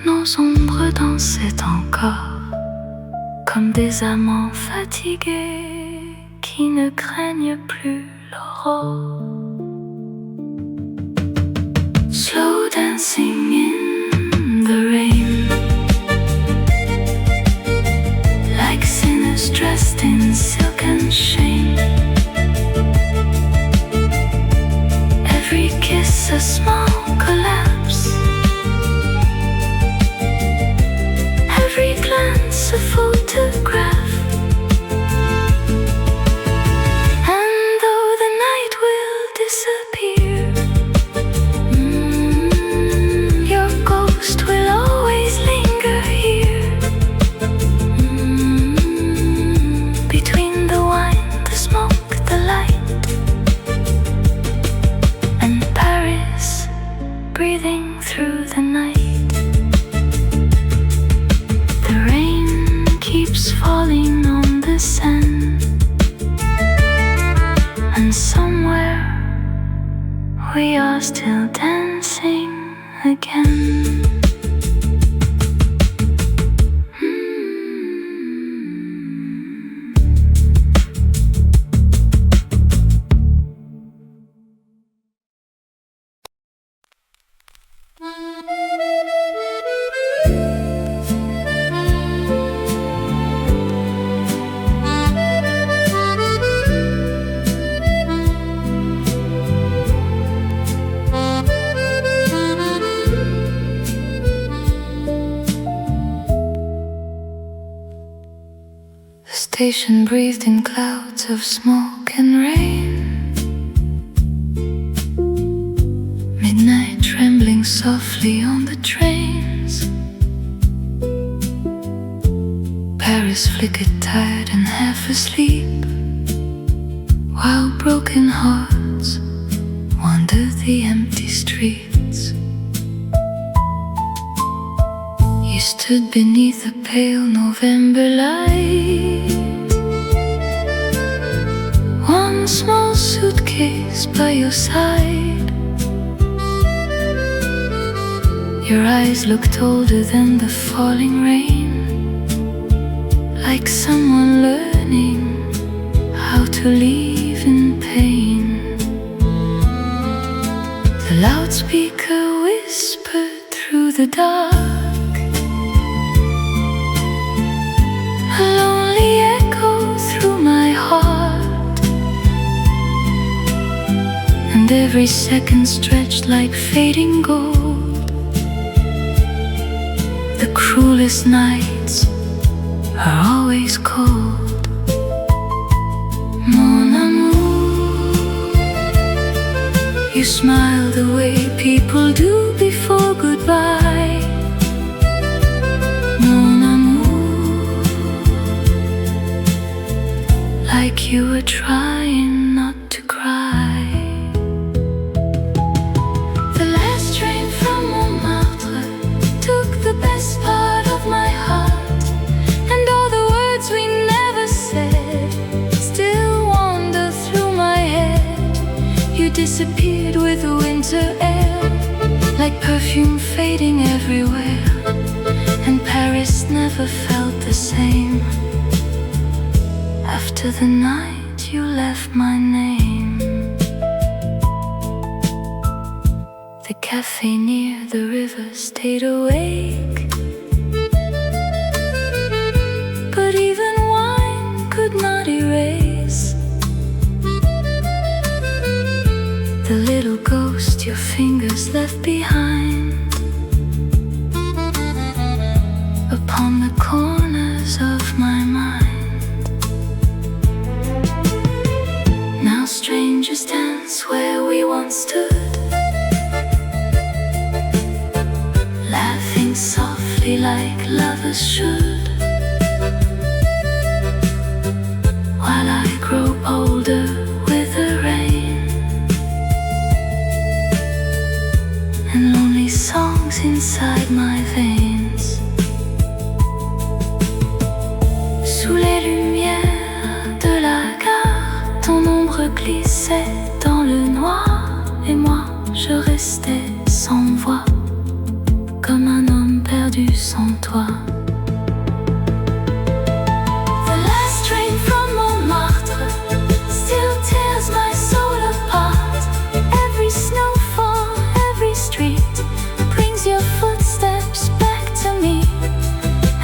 nos ombres dansaient encore, comme des amants fatigués qui ne craignent plus l'aurore. Slow dancing in the rain, like sinners dressed in silk and shame. Every kiss a small collapse, every glance a photograph. breathing through the night. The rain keeps falling on the sand, and somewhere we are still dancing again. The station breathed in clouds of smoke and rain. Midnight trembling softly on the trains. Paris flickered tired and half asleep, while broken hearts wandered the empty streets. You stood beneath the pale November light, one small suitcase by your side. Your eyes looked older than the falling rain, like someone learning how to live in pain. The loudspeaker whispered through the dark, a lonely echo through my heart, and every second stretched like fading gold. The cruelest nights are always cold. Mon amour, you smile the way people do before goodbye. Mon amour, like you were trying not to cry. The last train from Montmartre took the best part of my heart, and all the words we never said still wander through my head. You disappeared with the winter air, like perfume fading everywhere, and Paris never felt the same after the night you left my name. The cafe near the river stayed awake, but even wine could not erase the little ghost your fingers left behind upon the corners of my mind. Now strangers dance where we once stood, laughing softly like lovers should, while I grow older with the rain and lonely songs inside my veins. Sous les lumières de la gare, ton ombre glissait dans le noir, et moi je restais sans voix, comme un homme perdu sans toi. The last train from Montmartre still tears my soul apart. Every snowfall, every street brings your footsteps back to me.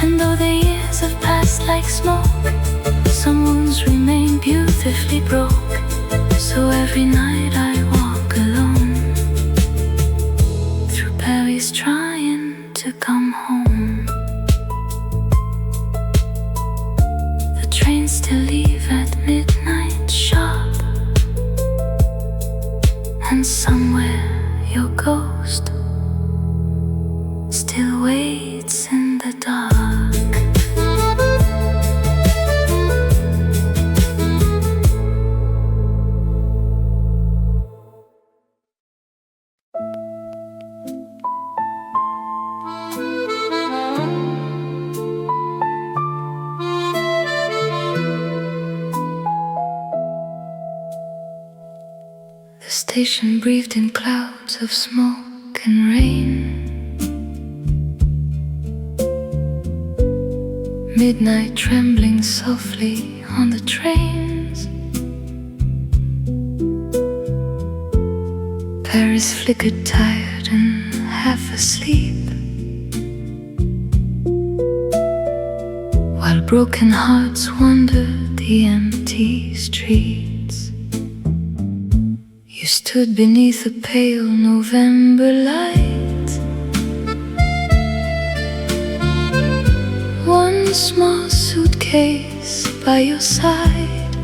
And though the years have passed like smoke, some wounds remain beautifully broke. So every night I walk alone through Paris trying to come home. The trains still leave at midnight sharp, and somewhere your ghost still waits in the dark. station breathed in clouds of smoke and rain. Midnight trembling softly on the trains. Paris flickered tired and half asleep, while broken hearts wandered the empty streets. You stood beneath a pale November light, one small suitcase by your side.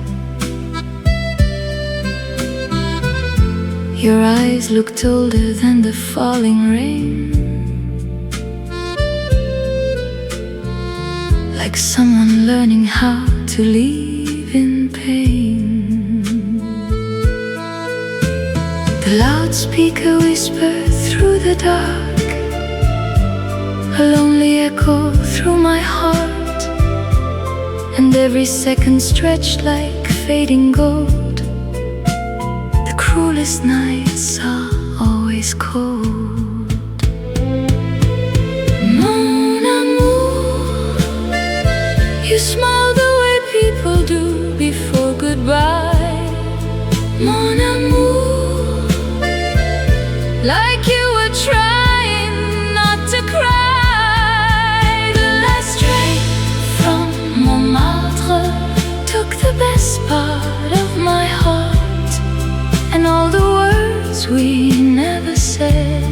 Your eyes looked older than the falling rain, like someone learning how to live in pain. The loudspeaker whispered through the dark, a lonely echo through my heart, and every second stretched like fading gold. The cruelest nights are always cold. Mon amour, you smile the way people do before goodbye. Mon amour, like you were trying not to cry. The last train from Montmartre took the best part of my heart, and all the words we never said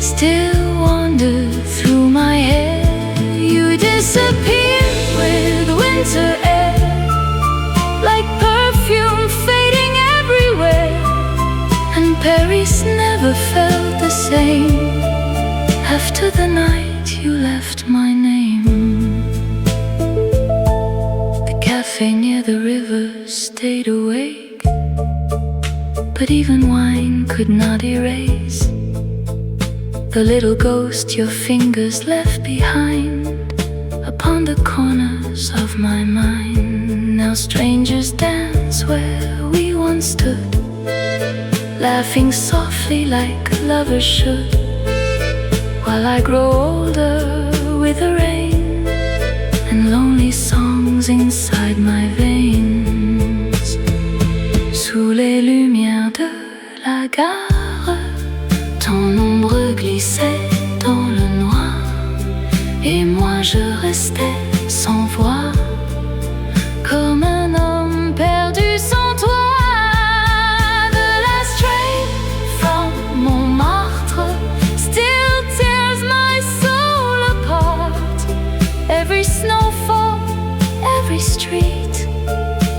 still wander through my head. You disappear with winter air, like perfume fading everywhere, and Paris never felt the same after the night you left my name. The cafe near the river stayed awake, but even wine could not erase the little ghost your fingers left behind upon the corners of my mind. Now strangers dance where we once stood, laughing softly like lovers should, while I grow older with the rain and lonely songs inside my veins. Sous les lumières de la gare, ton ombre glissait dans le noir, et moi je restais sans voix, comme un homme perdu sans toi. The last train from Montmartre still tears my soul apart. Every snowfall, every street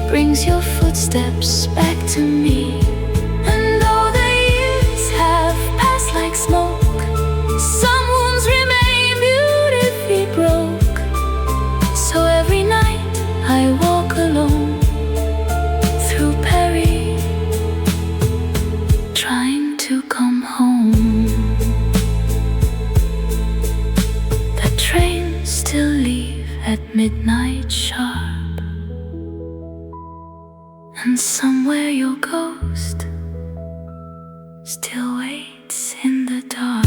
brings your footsteps back to me. And though the years have passed like smoke, some wounds remain beautifully broke. So every night I walk alone through Paris, trying to come home. The trains still leave at midnight sharp, and somewhere your ghost still waits in the dark.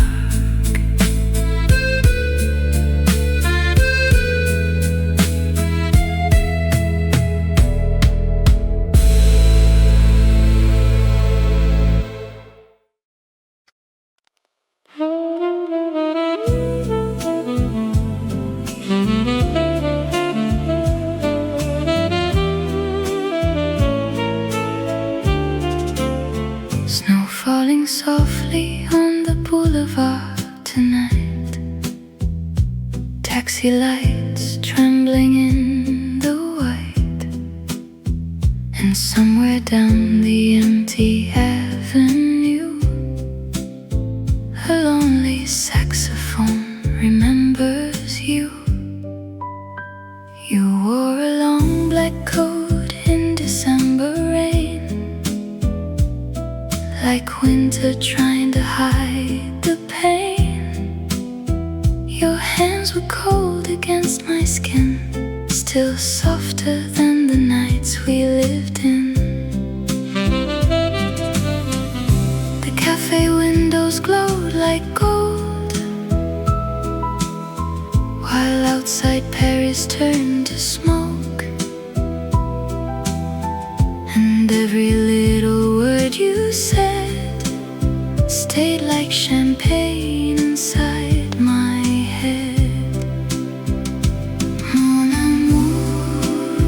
Snow falling softly on the boulevard tonight, taxi lights trembling in the white, and somewhere down the empty avenue, a lonely saxophone remembers you. You wore a long black coat in December rain, like winter trying to hide the pain. Your hands were cold against my skin, still softer than the nights we lived in. windows glowed like gold, while outside Paris turned to smoke. And every little word you said stayed like champagne inside my head. Mon amour,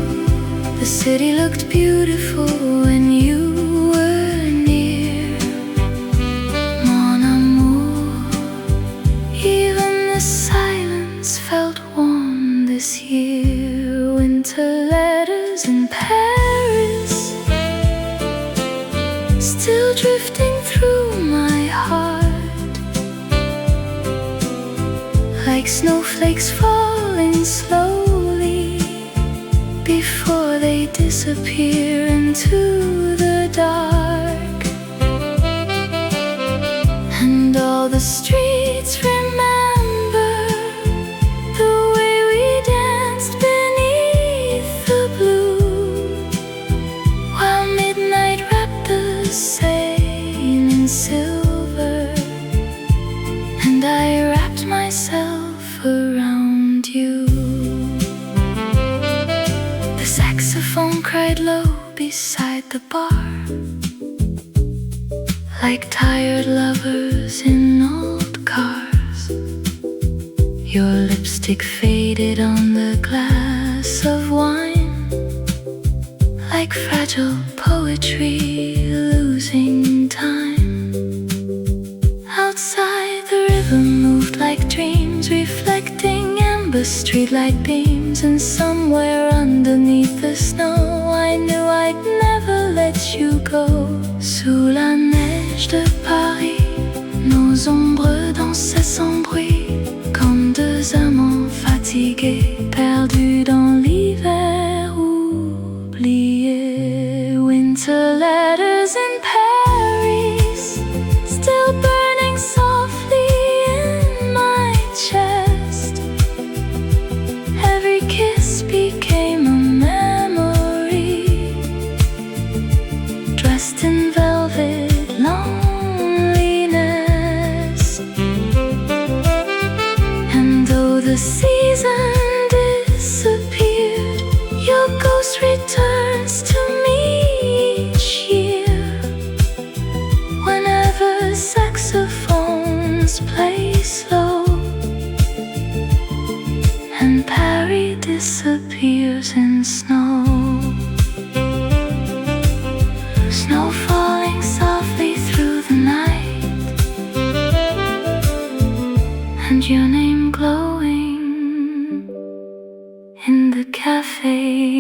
the city looked beautiful when you were near. Mon amour, even the silence felt warm this year. Winter letters in Paris, still drifting through my heart, like snowflakes falling slowly before they disappear into the dark. And all the streets remember the way we danced beneath the blue, while midnight wrapped the sail in silver, and I wrapped myself around you. The saxophone cried low beside the bar, like tired lovers in old cars. Your lipstick faded on the glass of wine, like fragile poetry losing time. Outside the river moved like dreams, reflecting amber streetlight beams. And somewhere underneath the snow I knew I'd never let you go. Sous la neige de Paris, nos ombres dansaient sans bruit, comme deux amants fatigués, perdus dans l'hiver oublié. Winter letters in Paris, still burning softly in my chest. Every kiss became a memory, dressed in velvet loneliness. And though the season disappeared, your ghost returns to me each year. Whenever saxophones play slow and Paris disappears in snow. Snow falling softly through the night, and your name glowing in the café.